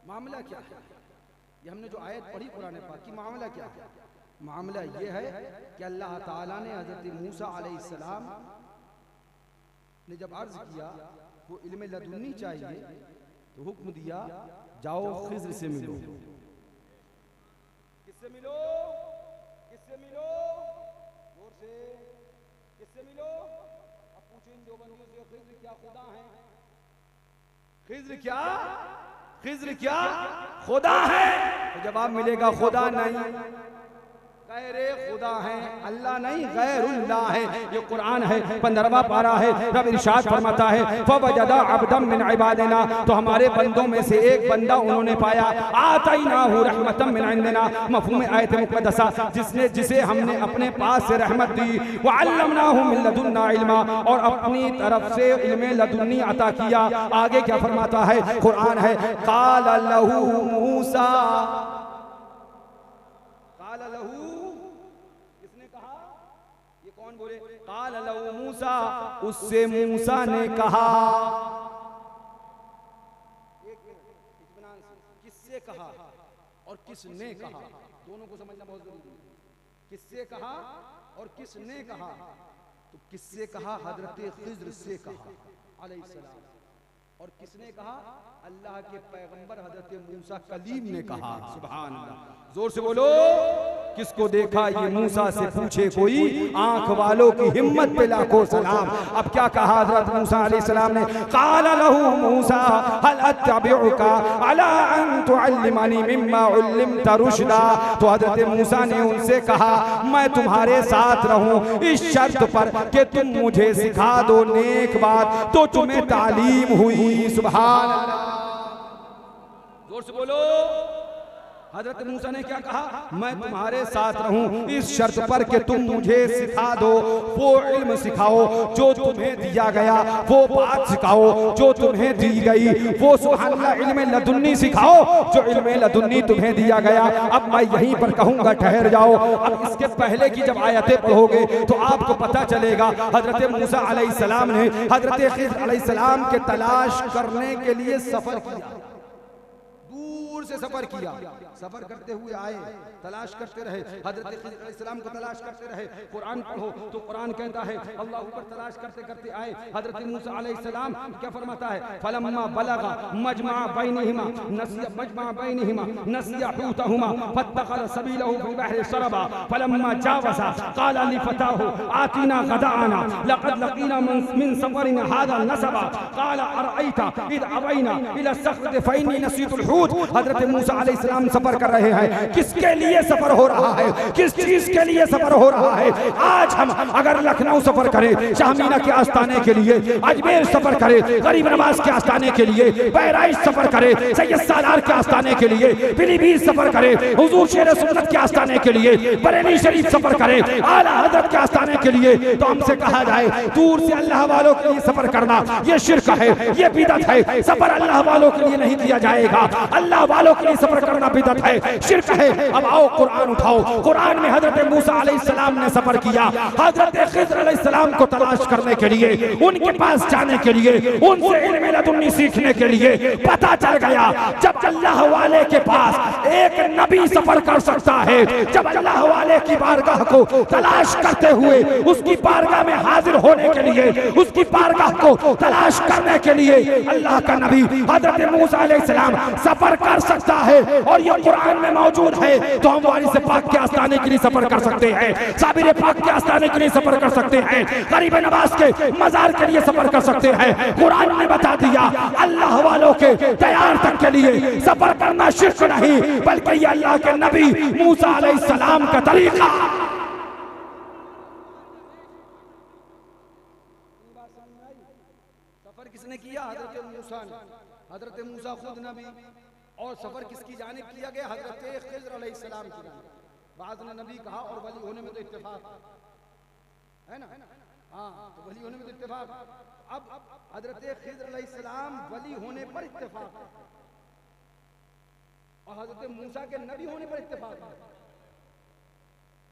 Speaker 2: मामला क्या है, ये हमने जो आयत पढ़ी कुरान पाक की, मामला क्या है? मामला ये है कि अल्लाह ताला ने हजरत मूसा अलैहिस्सलाम ने जब अर्ज किया वो इल्म लदुन्नी चाहिए तो हुक्म दिया, जाओ खिज़्र से मिलो। किससे मिलो, किससे मिलो, जोर से, किससे मिलो? अब पूछो इन देवबंदियों से, खिज़्र क्या खुदा है? खिज़्र क्या, खिज़्र क्या खुदा है? तो जवाब मिलेगा खुदा नहीं, गैर खुदा है, अल्लाह नहीं गैरुल्लाह है। ये कुरान है, 15वां पारा है। रब इरशाद फरमाता है, फवजदा अब्दन मिन इबादिना, तो हमारे बंदों में से एक बंदा उन्होंने पाया, आतैनाहु रहमतन मिन इंदिना, मफ़हूम आयत मुक़द्दसा, जिसे हमने अपने पास से रहमत दी, व अल्लमनाहु मिन लदुन्ना इल्मा, और अपनी तरफ से इल्म लदुन्नी अता किया। आगे क्या फरमाता है कुरान है, क़ाल लहू मूसा, क़ाल लहू, किसने कहा, ये कौन बोले? क़ाल लहू मूसा, उससे मूसा ने कहा। एक मिनट, इत्मीनान से, किससे कहा और किसने कहा, दोनों को समझना बहुत जरूरी है। किससे कहा और किसने कहा? तो किससे कहा, हजरत खिज़्र से कहा अलैहिस्सलाम, और किसने कहा, अल्लाह के पैगंबर हजरत मूसा कलीम ने कहा। सुभान अल्लाह, जोर से बोलो, किसको देखा ये मूसा से पूछे कोई, आंख वालों की हिम्मत पे लाखों सलाम। अब क्या कहा हजरत मूसा अलैहिस्सलाम ने, क़ाल लहू मूसा हल अत्तबिउका अला अन तुअल्लिमनी मिम्मा उल्लिमत रुशदा, तो हजरत मूसा ने उनसे कहा, मैं तुम्हारे साथ रहूं इस शर्त पर कि तुम मुझे सिखा दो नेक बात तो तुम्हें तालीम हुई। सुभान अल्लाह, जोर से बोलो। हजरत मूसा ने क्या कहा, मैं तुम्हारे साथ रहूं इस शर्त पर कि तुम मुझे सिखा दो, वो इल्म सिखाओ जो तुम्हें दिया गया, वो बात सिखाओ जो तुम्हें दी गई, वो सुभान अल्लाह इल्म लदुन्नी सिखाओ जो इल्म लदुन्नी तुम्हें दिया गया। अब मैं यहीं पर कहूंगा ठहर जाओ। अब इसके पहले की जब आयतें पढ़ोगे तो आपको पता चलेगा हजरत मूसा अलैहिस्सलाम ने हजरत खिज़्र अलैहिस्सलाम के तलाश करने के लिए सफर किया, दूर से सफर किया, सफर करते हुए आए, तलाश करते रहे, हजरत खिज़्र अलैहिस्सलाम को तलाश करते रहे। कुरान पढ़ो तो कुरान कहता है, अल्लाह ऊपर तलाश करते करते आए, हजरत मूसा अलैहिस्सलाम क्या फरमाता है, फलम्मा बलगा मजमा बैनहिमा नसिया मजमा बैनहिमा नसिया हुतहुमा फत्तखज़ सबीलहु फी बहरि सरबा फलम्मा जावज़ा क़ाल लिफताहु आतिना गदाअना लक़द लक़ीना मिन सफरिना हाज़ा नसबा क़ाल अरअयता इज़ अवैना इला सख़्रति फ़इन्नी नसीतुल हूत। हजरत मूसा अलैहिस्सलाम सफर कर रहे हैं, किसके लिए सफर हो रहा है, किस चीज के लिए सफर हो रहा है? आज हम अगर लखनऊ सफर करें शाहमीना के आस्थाने के लिए, अजमेर सफर करें गरीब नवाज के आस्थाने के लिए, बहराइच सफर करें सैयद सालार के आस्थाने के लिए, पीलीभीत सफर करें हुजूर शेर सुन्नत के आस्थाने के लिए, बरेली शरीफ सफर करें आला हजरत के आस्थाने के लिए, तो हमसे कहा जाए दूर से अल्लाह वालों के लिए सफर करना ये शिर्क है, ये बिदअत है। सफर अल्लाह वालों के लिए नहीं किया जाएगा, अल्लाह वालों के लिए सफर करना बिदअत है, शिर्क है। अब आओ कुरान उठाओ, कुरान में हजरत मूसा अलैहिस्सलाम ने सफर किया, हजरत खिज़र अलैहिस्सलाम को तलाश करने के लिए, उनके पास जाने के लिए, उनसे इल्म लदुन्नी सीखने के लिए। पता चल गया जब अल्लाह वाले के पास एक नबी सफर कर सकता है, जब अल्लाह वाले की बारगाह को तलाश करते हुए उसकी बारगाह में हाजिर होने के लिए, उसकी बारगाह को तलाश करने के लिए अल्लाह का नबी हजरत मूसा अलैहिस्सलाम सफर कर सकता है, और ये कुरान में मौजूद है, तो हम वारिस पाक के आस्थाने के लिए सफर कर सकते हैं, साबिर पाक के आस्थाने के लिए सफर कर सकते हैं, गरीब नवाज के मजार के लिए सफर कर सकते हैं। कुरान ने बता दिया अल्लाह वालों के तैयार तक के लिए सफर करना शिर्क नहीं, बल्कि ये अल्लाह के नबी मूसा अलैहिस्सलाम का तरीका।
Speaker 1: सफर किसने किया? हजरत मूसा ने। हजरत मूसा खुद नबी, और सफर किसकी जानिब किया गया? हजरत खिज़र अलैहिस्सलाम की जानिब। बाज़ ने नबी कहा, और वली होने में तो इत्तेफाक है ना, हाँ, तो वली होने में तो इत्तेफाक। अब हजरत खिज़र अलैहिस्सलाम वली होने पर इत्तेफाक है, और हजरत मूसा के नबी होने पर इत्तेफाक है।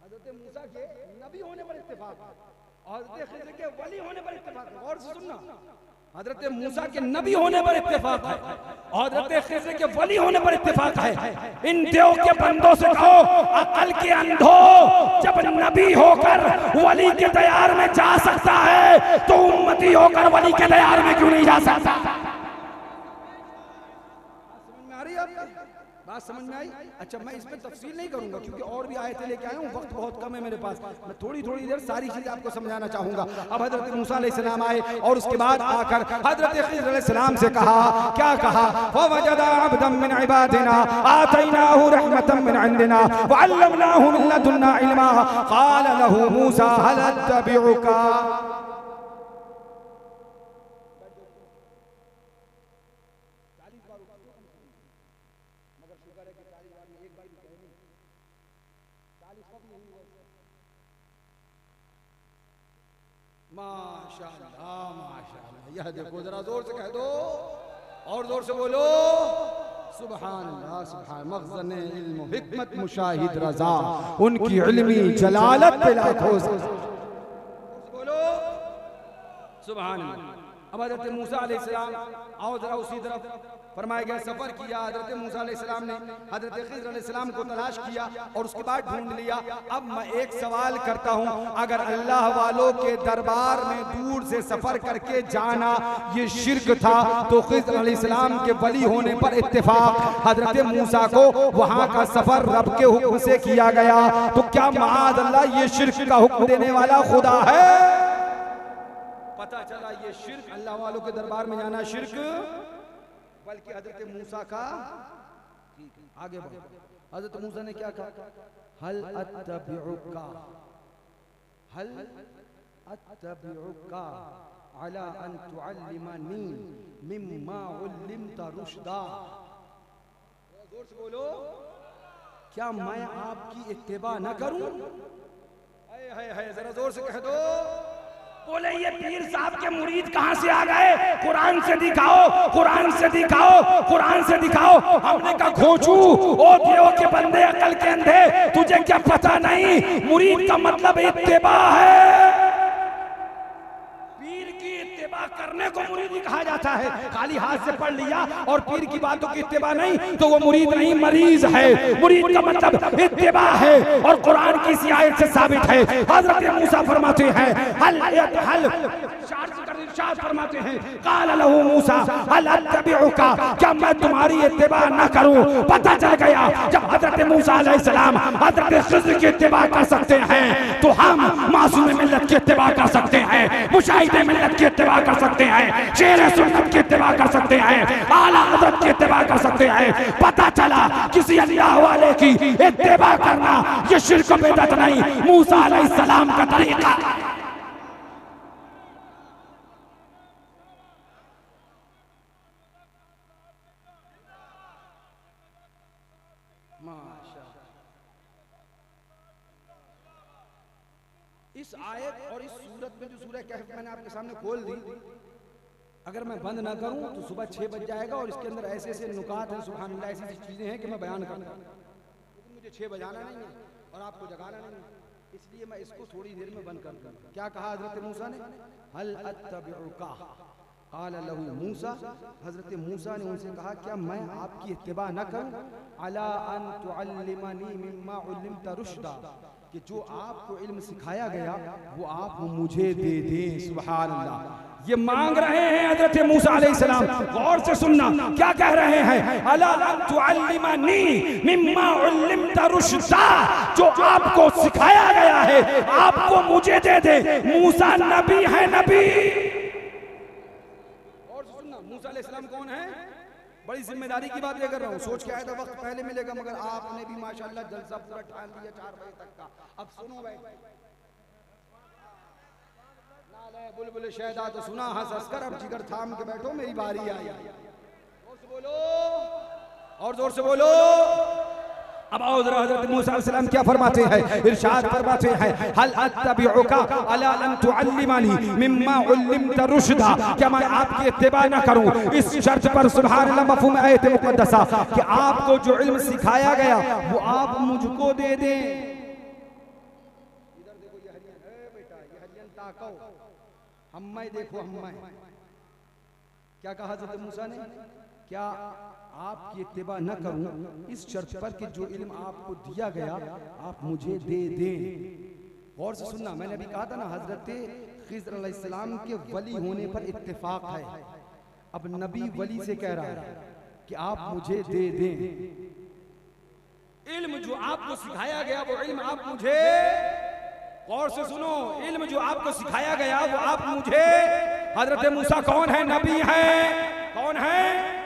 Speaker 1: हजरत मूसा के नबी होने पर इत्तेफाक है, और हजरत खिज़र के वली होने पर इत्तेफाक है। और सुनना, हजरत मूसा के नबी होने पर इत्तेफाक है, और हजरत खिज़र के वली होने पर इत्तेफाक है। इन देव के बंदों से कहो, अकल के अंधो, जब नबी होकर वली के दयार में जा सकता है, तो उम्मती होकर वली के दयार में क्यों नहीं जा सकता? समझ में आ रही है? बात समझ में आई? अच्छा, मैं इसमें तफसील नहीं करूंगा क्योंकि और भी आयतें लेके आया हूँ, वक्त बहुत कम है मेरे पास। मैं थोड़ी थोड़ी देर सारी चीजें आपको समझाना चाहूंगा। अब हजरत मूसा अलैहिस्सलाम आए, और उसके बाद आकर हजरत खिज़र अलैहिस्सलाम से कहा, क्या कहा? फवजदा अब्दन मिन इबादिना आतैनाहु रहमतन मिन इंदिना व अल्लमनाहु मिन लदुन्ना इल्मा क़ाल लहू मूसा हल अत्तबिउका। माशाअल्लाह माशाअल्लाह, यह देखो, जरा जोर से कह दो, और जोर से बोलो, सुभान अल्लाह सुभान। मखज़न इल्म हिकमत मुशाहिद रज़ा, उनकी इल्मी जलालत पे लाखों बोलो सुभान अल्लाह। अब हजरत मूसा अलैहिस्सलाम, आओ जरा उसी तरफ। फरमाया गया सफर किया हजरत मूसा अलैहिस्सलाम ने, हजरत खिज़र अलैहिस्सलाम को तलाश किया, और उसके बाद ढूंढ लिया। अब मैं एक सवाल करता हूँ, अगर अल्लाह वालों के दरबार में दूर से सफर करके जाना ये शिर्क था, तो खिज़र अलैहिस्सलाम के वली होने पर इत्तेफाक हजरत मूसा को वहां का सफर रब के हुक्म से किया गया, तो क्या माज़ अल्लाह ये शिर्क का हुक्म देने वाला खुदा है? पता चला ये शिर्क, अल्लाह वालों के दरबार में जाना शिर्क, बल्कि हजरत मूसा का। आगे बढ़ो, हजरत मूसा ने क्या कहा? हल अत्तबिउका, हल अत्तबिउका अला अन तुअल्लिमनी मिम्मा उल्लिमता रुशदा। जोर से बोलो, क्या मैं आपकी इत्तिबा न करूं? है जरा जोर से कह दो। बोले ये पीर साहब के मुरीद कहां से आ गए? कुरान से दिखाओ, कुरान से दिखाओ, कुरान से दिखाओ। हमने कहा खोचू, ओ देव के बंदे, अकल के अंधे, तुझे क्या पता नहीं? मुरीद का मतलब इत्तिबा है, पीर की इत्तिबा करने को मुरीदी कहा जाता है। खाली हाथ से पढ़ लिया और पीर की बातों की इत्तिबा नहीं, तो वो मुरीद नहीं, मरीज है। मुरीद का मतलब इत्तिबा है, और कुरान की इसी आयत से साबित है। हजरत मूसा फरमाते हैं, हल हल इरशाद फरमाते हैं, काल लहू मूसा हल अत्तबिउका, क्या मैं तुम्हारी इत्तिबा न करूं? पता चल गया जब हजरत मूसा अलैहिस्सलाम हजरत खिज़र की इत्तिबा कर सकते हैं, तो हम मासूम मिल्लत की इत्तिबा कर सकते हैं, मुशाहिद मिल्लत की इत्तिबा कर सकते हैं, शेर सुन्नत की इत्तिबा कर सकते हैं, आला हज़रत की इत्तिबा कर सकते हैं। पता चला किसी अल्लाह वाले की इत्तिबा करना ये शिर्क बिदअत नहीं, मूसा अलैहिस्सलाम का तरीका। इस आयत और इस सूरत में जो सूरह कहफ मैंने आपके सामने खोल दी, अगर मैं बंद ना करूं तो सुबह 6 बज जाएगा और इसके अंदर ऐसे ऐसे नुकात हैं, सुभान अल्लाह, ऐसी ऐसी चीज़ें हैं कि मैं बयान करूंगा, लेकिन मुझे 6 बजाना नहीं है और आपको जगाना नहीं है, इसलिए मैं इसको थोड़ी देर में बंद कर दूंगा। क्या कहा हजरत मूसा ने? हल अत्तबिउका क़ाल लहू मूसा, हजरत मूसा ने उनसे कहा क्या मैं आपकी इत्तिबा न करूं? अला अन तुअल्लिमनी मिम्मा उल्लिमत रुश्दा, कि जो आपको इल्म सिखाया गया वो आप मुझे दे दें। सुभान अल्लाह,
Speaker 2: ये मांग रहे हैं हजरत मूसा अलैहिस्सलाम। गौर से सुनना क्या कह रहे हैं, अला अन तुअल्लिमनी मिम्मा उल्लिमत रुश्दा, जो आपको सिखाया गया है आपको मुझे दे दे। मूसा नबी है, नबी।
Speaker 1: और सुनना, मूसा अलैहिस्सलाम कौन है? बड़ी जिम्मेदारी की बात लेकर रहा हूँ। सोच के आया था वक्त पहले मिलेगा, मगर आपने भी माशाल्लाह जलसा पूरा ठान लिया 4 बजे तक का। अब सुनो भाई, बुलबुल शहदा तो सुना, हंस हंस कर अब जिगर थाम के बैठो, मेरी बारी आई। जोर से बोलो, और जोर से बोलो।
Speaker 2: अब हजरत मूसा अलैहिस्सलाम क्या फरमाते हैं, इरशाद फरमाते हैं, हल अत्तबिउका अला अन तुअल्लिमनी मिम्मा उल्लिमत रुश्दा, क्या मैं आपकी इत्तिबा न करूं इस शर्त पर, सुभान अल्लाह, मफ़हूम आयत मुक़द्दसा, कि आपको जो इल्म सिखाया गया वो आप मुझको दे दें।
Speaker 1: इधर देखो, ये हरियन है बेटा, ये हरियन ताको, हम्मा देखो, हम्मा। क्या कहा हजरत मूसा ने? क्या आपकी इत्तिबा न करूं इस शर्त पर कि जो इल्म आपको दिया गया आप मुझे दे दें। गौर से सुनना, मैंने अभी कहा था ना हजरत खिज़र अलैहिस्सलाम के वली होने पर इत्तेफाक है। अब नबी वली से कह रहा है कि आप मुझे दे दें
Speaker 2: इल्म जो आपको सिखाया गया वो इल्म आप मुझे, गौर से सुनो, इल्म जो आपको सिखाया गया वो आप मुझे। हजरत मूसा कौन है? नबी है। कौन है?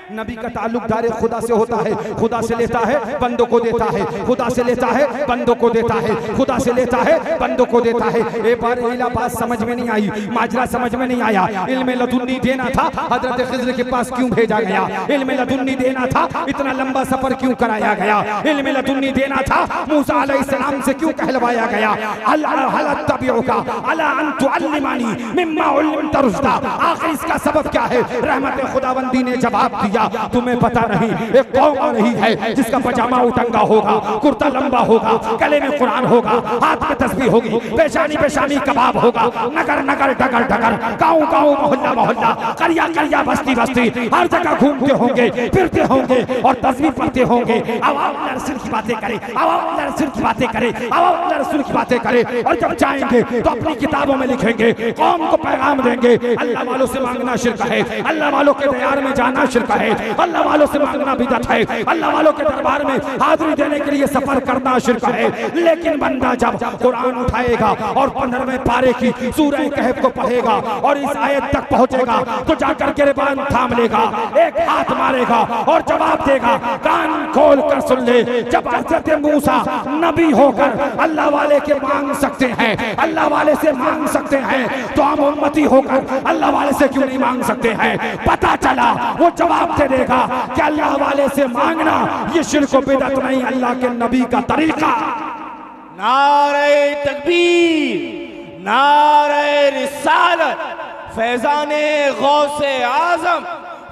Speaker 2: नबी का ताल्लुक दारे खुदा से होता है, खुदा से लेता है बंदों को देता है, खुदा से लेता है बंदों को देता है, खुदा से लेता है बंदों को देता है। एक बार इला बात समझ में नहीं आई, माजरा समझ में नहीं आया। इल्म लदुन्नी देना था, हजरत खिज़र के पास क्यों भेजा गया? इल्म लदुन्नी देना था, इतना लंबा सफर क्यों कराया गया? इल्म लदुन्नी देना था, मूसा अलैहिस्सलाम से क्यों कहलवाया गया? हल अत्तबिउका अला अन तुअल्लिमनी मिम्मा उल्लिमत रुश्दा। आखिर इसका सबब क्या है? रहमत खुदाबंदी ने जवाब दिया, तुम्हें पता नहीं, एक कौम आ रही है जिसका पजामा उटंगा होगा, कुर्ता लंबा होगा, गले में कुरान होगा, हाथ में तस्बीह होगी, पेशानी पेशानी कबाब होगा, नगर नगर डगर डगर, गांव गांव, मोहल्ला मोहल्ला, करिया करिया, बस्ती बस्ती, हर जगह घूमते होंगे, फिरते होंगे और तस्बीह पढ़ते होंगे। अल्लाह रसूल की बातें करें, अल्लाह रसूल की बातें करें, अल्लाह रसूल की बातें करें, और जब जाएंगे तो अपनी किताबों में लिखेंगे, कौम को पैगाम देंगे, अल्लाह वालों से मांगना शिर्क है, अल्लाह वालों के दयार में जाना शिर्क है, अल्लाह वालों से मांगना बिदअत है, अल्लाह वालों के दरबार में हाजिरी देने के लिए सफर करना शिर्क है। लेकिन बंदा जब कुरान उठाएगा और 15वें पारे की सूरह कहफ को पढ़ेगा और इस आयत तक पहुंचेगा तो जाकर गिरबान थाम लेगा, एक हाथ मारेगा और जवाब देगा, कान खोल कर सुन ले। जब हजरत मूसा नबी होकर अल्लाह वाले के मांग सकते हैं, अल्लाह वाले से मांग सकते हैं, तो हम उम्मती होकर अल्लाह वाले से क्यों नहीं मांग सकते हैं? पता चला वो जवाब दे देगा कि अल्लाह वाले से मांगना ये शिर्क व बिदअत नहीं, अल्लाह के नबी का तरीका।
Speaker 3: नारे तकबीर, नारे रिसालत, फैजाने गौसे आजम,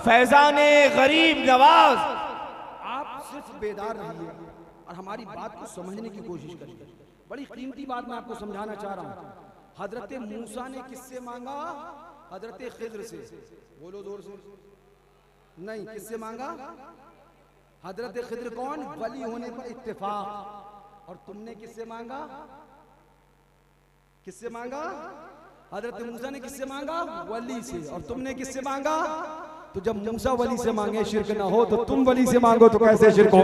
Speaker 3: फैजाने गरीब नवाज।
Speaker 1: आप सिर्फ बेदार रहिए और हमारी बात को समझने की कोशिश करिए। बड़ी कीमती बात मैं आपको समझाना चाह रहा हूँ। हजरत मूसा ने किससे मांगा? हजरत खिज़र से। बोलो जोर से। नहीं, किससे मांगा? हजरत खिज़र कौन? वली होने पर इत्तेफाक। और तुमने किससे मांगा? किससे मांगा? हजरत मूसा ने किससे मांगा? वली से। और तुमने किससे मांगा? तो जब मूसा वली से मांगे शिर्क ना हो तो तुम वली से मांगो तो कैसे शिर्क हो?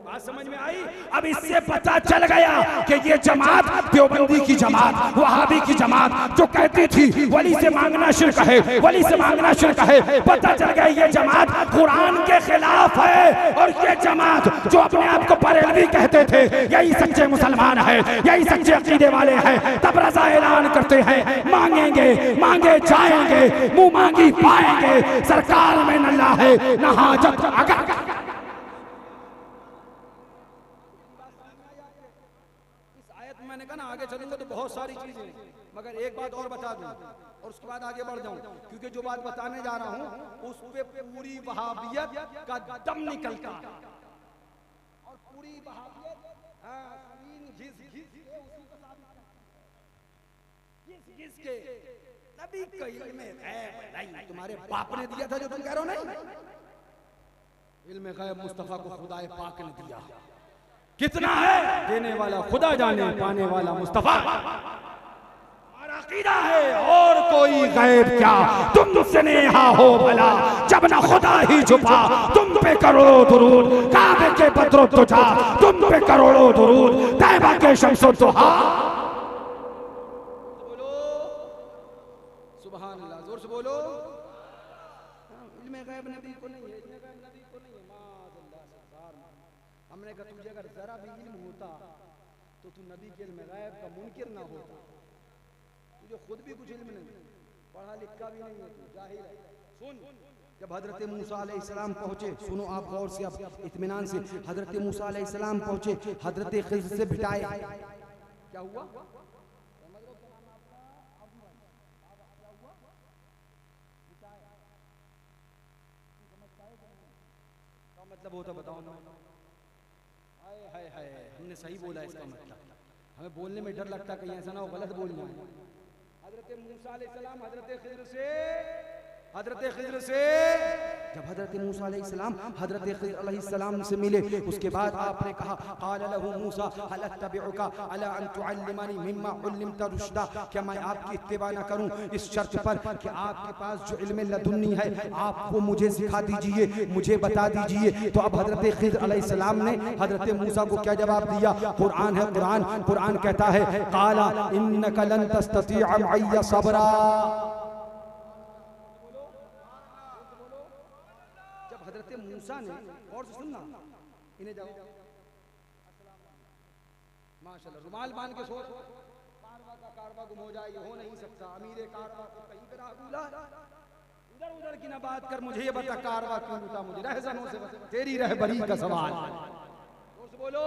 Speaker 2: बात समझ में आई? अब इससे पता चल गया कि ये जमात देवबंदी की जमात, वहाबी की जमात जो कहती थी वली से मांगना शिर्क है, वली से मांगना शिर्क है, पता चल गया ये जमात कुरान के खिलाफ है। और ये जमात जो अपने आप को बरेलवी कहते थे, यही सच्चे मुसलमान है, यही सच्चे अकीदे वाले हैं। तब रजा ऐलान करते हैं, मांगेंगे मांगे जाएंगे, मुंह मांगी पाएंगे, सरकार में न लाहे न हाजत। अगर
Speaker 1: मैंने कहा ना आगे चलेंगे तो बहुत सारी चीजें मगर एक बात और बता दूं और उसके बाद आगे बढ़ जाऊं, क्योंकि जो बात बताने जा रहा हूं उस पे पूरी वहाबियत का दम निकलता है और पूरी वहाबियत घिस के नबी का इल्म गैब नहीं तुम्हारे बाप ने दिया था जो तुम कह रहे हो नहीं। इल्म गैब मुस्तफा को खुदा पाक ने दिया। कितना है देने वाला खुदा जाने, पाने वाला मुस्तफा। हमारा अकीदा है और कोई गैब क्या, तुमसे नेहा हो भला जब ना खुदा ही छुपा। तुम पे करोड़ों दुरूद, काबे के बद्रो तुझा, तुम पे करोड़ों दुरूद, तैबा के शम्सो दुहा। बोलो सुभान अल्लाह, जोर से बोलो। इल्म गैब नबी को नहीं है, इल्म गैब नबी को नहीं है। माज़अल्लाह सरकार, हमने कहा तुझे अगर जरा भी इल्म होता तो तू नबी के इल्म गैब का मुनकिर ना होता। तुझे खुद भी कुछ इल्म नहीं, पढ़ा लिखा भी नहीं है, तू जाहिल है। सुन, जब हजरत मूसा अलैहिस्सलाम पहुंचे, सुनो आप गौर से, अब इत्मीनान से, हजरत मूसा अलैहिस्सलाम पहुंचे, हजरत खिज़र से भिटाए। क्या हुआ? मतलब होता बताओ ना। हाय हाय हाय, हमने सही बोला इसका मतलब। हमें बोलने में डर लगता कहीं ऐसा ना हो गलत बोल जाए। हजरत मूसा अलैहिस्सलाम हजरत खिज़र से जब हजरत मूसा अलैहिस्सलाम हजरत खिज़र अलैहिस्सलाम से मिले, उसके बाद आपने कहा क़ाल लहू मूसा हल अत्तबिउका अला अन तुअल्लिमनी मिम्मा उल्लिमत रुश्दा, क्या मैं आपकी इत्तिबा न करूं इस शर्त पर कि आपके पास जो इल्म लदुन्नी है आप वो मुझे सिखा दीजिए, मुझे बता दीजिए। तो अब हजरत खिज़र अलैहिस्सलाम ने हजरत मूसा को क्या जवाब दिया? कुरान है, कुरान कहता है क़ाला इन्नका लन तस्ततीअ मइय सबरा। मूसा ने और सुनना, इन्हें जाओ माशाल्लाह रुमाल बांध के सोच, कारवा का कारवा गुम हो जाए, ये हो नहीं सकता। अमीर कारवा को कहीं पे रहा भूला, इधर उधर की ना बात कर, मुझे ये बता कारवा क्यों लूटा, मुझे रहज़नों से तेरी रहबरी का सवाल। बोलो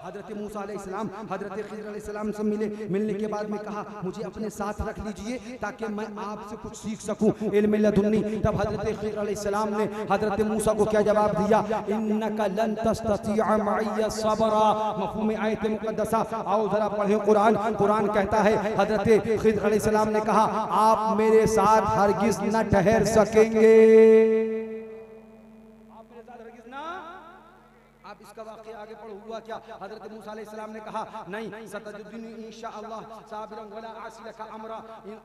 Speaker 1: हजरत मूसा अलैहिस्सलाम हजरत खिज़र अलैहिस्सलाम से मिलने के बाद में कहा मुझे अपने साथ रख लीजिए ताकि मैं आपसे कुछ सीख सकूं इल्म लदुन्नी। तब हजरत खिज़र अलैहिस्सलाम ने हजरत मूसा को क्या जवाब दिया? इन्नका लन तस्ततीअ मइय सबरा। मफ़हूम आयत मुक़द्दसा, आओ जरा पढ़ें कुरान कहता है हजरत खिज़र अलैहिस्सलाम ने कहा आप मेरे साथ हरगिज़ न ठहर सकेंगे। आप इसका वाक़या आगे पढ़ो, हुआ क्या? हजरत मूसा अलैहिस्सलाम ने कहा नहीं, सतजुद्दीनी इंशाअल्लाह साबिरन वला आसिलका अमरा,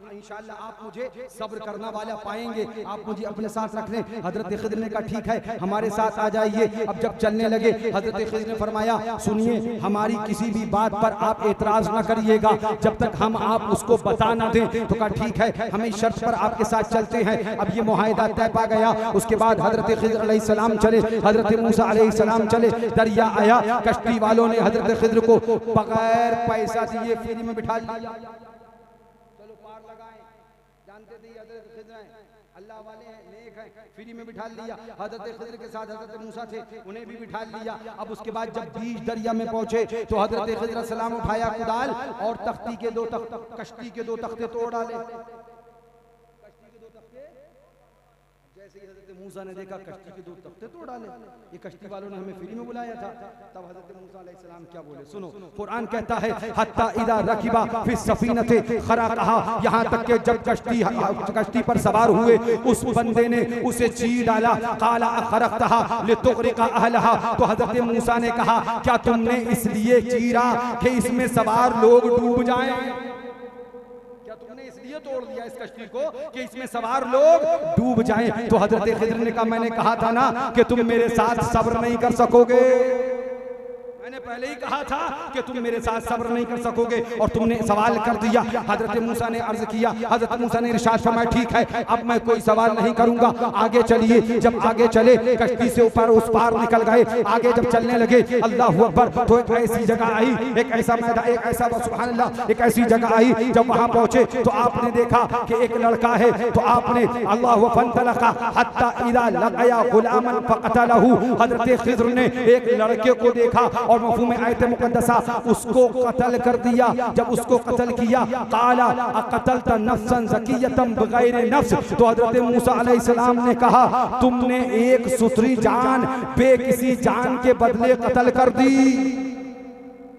Speaker 1: इंशाअल्लाह आप मुझे सब्र करना वाला पाएंगे, आप मुझे अपने साथ रख लें। हजरत खिज़र ने कहा ठीक है हमारे साथ आ जाइए। अब जब चलने लगे हजरत खिज़र ने फरमाया सुनिए हमारी किसी भी बात पर आप एतराज़ न करिएगा जब तक हम आप उसको बता न दें। तो कहा ठीक है हम इस शर्त पर आपके साथ चलते हैं। अब ये मुआहिदा तय पा गया। उसके बाद हजरत खिज़र अलैहिस्सलाम चले, हजरत मूसा अलैहिस्सलाम चले, दरिया आया, कश्ती वालों ने हजरत खिज़र को बगैर पैसा दिए फ्री में बिठा लिया। चलो पार लगाएं, जानते थे हजरत खिज़र हैं, अल्लाह वाले हैं, नेक हैं, फ्री में बिठा लिया। हजरत खिज़र के साथ हजरत मूसा थे, उन्हें भी बिठा लिया। अब उसके बाद जब बीच दरिया में पहुंचे तो हजरत खिज़र सलाम उठाया कुदाल और कश्ती के दो तख्ते तोड़ डाले। हजरत मूसा ने देखा कश्ती के 2 तख्ते तोड़ डाले, ये कश्ती वालों ने हमें फ्री में बुलाया था। तब हजरत मूसा अलैहिस्सलाम क्या बोले सुनो, कुरान कहता है हत्ता इदा रकिबा फी सफीनते खरक़हा, यहाँ तक कि जब कश्ती पर सवार हुए उस बंदे ने उसे चीर डाला। काला खरक़तहा लितुग़रिक़ा अहलहा, तो हजरत मूसा ने कहा क्या तुमने इसलिए चीरा कि इसमें सवार लोग डूब जाएं? तोड़ दिया इस कश्ती को कि इसमें सवार लोग डूब जाएं? तो हजरत खिज़र ने कहा मैंने कहा था ना कि तुम मेरे साथ सब्र नहीं कर सकोगे, मैंने पहले ही कहा था कि तुम मेरे साथ सब्र नहीं कर सकोगे और तुमने सवाल कर दिया। हजरत मूसा ने अर्ज किया, हजरत मूसा ने इरशाद फरमाया ठीक है अब मैं कोई सवाल नहीं करूंगा, आगे चलिए। जब आगे चले कश्ती से ऊपर उस पार निकल गए, आगे जब चलने लगे अल्लाहु अकबर, तो एक ऐसी जगह आई, एक ऐसा मैदान, एक ऐसा सुभान अल्लाह, एक ऐसी जगह आई। जब वहां पहुंचे तो आपने देखा कि एक लड़का है, तो आपने अल्लाहु फंतलका हत्ता इदा लक़या गुलामन फक़तलहू, हजरत खिज़र ने एक लड़के को देखा और
Speaker 2: और मफ़हूम आयत मुक़द्दसा उसको कत्ल कर दिया। जब उसको कत्ल किया, काला अक़तलत नफ्सन ज़किय्यतन बग़ैर नफ्स, तो हज़रत मूसा अलैहिस्सलाम ने कहा तुमने एक सुथरी जान बेकिसी जान के बदले कत्ल कर दी।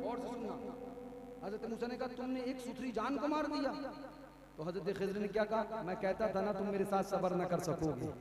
Speaker 2: और सुनना, हज़रत मूसा ने कहा तुमने एक सुथरी जान को मार दिया। तो हज़रत खिज़र ने क्या कहा, मैं कहता था ना तुम मेरे साथ सब्र न कर सकोगे।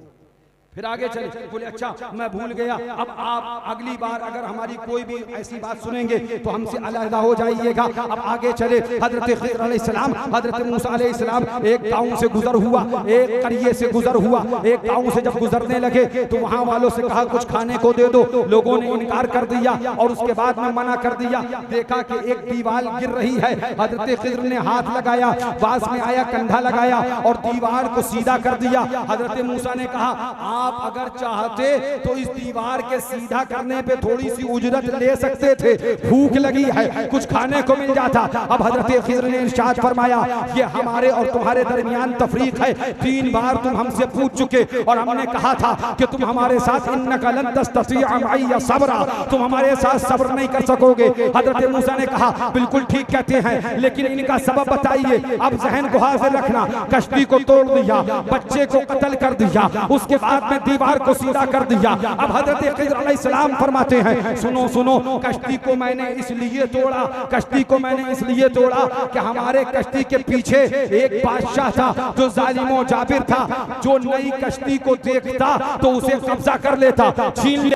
Speaker 2: फिर आगे चले, बोले अच्छा मैं भूल गया, अब आप अगली बार अगर हमारी कोई भी ऐसी बात सुनेंगे तो हमसे अलहदा हो जाइएगा। अब आगे चले, हजरत खिज़र अलैहिस्सलाम, हजरत मूसा अलैहिस्सलाम एक गांव से गुजर हुआ, एक करिए से गुजर हुआ। एक गांव से जब गुजरने लगे तो वहां वालों से कहा कुछ खाने को दे दो। लोगों ने इनकार कर दिया और उसके बाद में मना कर दिया। देखा कि एक दीवार गिर रही है, हजरत खिज़र ने हाथ लगाया, पास में आया, कंधा लगाया और दीवार को सीधा कर दिया। हजरत मूसा ने कहा आप अगर चाहते तो इस दीवार के सीधा करने पे थोड़ी सी उजरत ले सकते थे, भूख लगी है, कुछ खाने को मिल जाता। अब हजरत खिज़र ने इरशाद फरमाया ये हमारे और तुम्हारे दरमियान तफरीक है। 3 बार तुम हमसे पूछ चुके और हमने कहा था कि तुम हमारे साथ इन्नका लन तस्ततिअ मइया सब्रा, तुम हमारे साथ सब्र नहीं कर सकोगे। हजरत मूसा ने कहा बिल्कुल ठीक कहते हैं, लेकिन इनका सबब बताइए। अब जहन को हाजिर रखना, कश्ती को तोड़ दिया, बच्चे को कत्ल कर दिया, उसके बाद में दीवार को सीधा कर दिया। अब हजरत खिज़र अलैहिस्सलाम फरमाते हैं सुनो सुनो, कश्ती को मैंने इसलिए तोड़ा, कश्ती को मैंने इसलिए तोड़ा कि हमारे कश्ती के पीछे एक बादशाह था जो जालिमो जाबिर था, जो नई कश्ती को देखता तो उसे कब्जा कर लेता, छीन ले।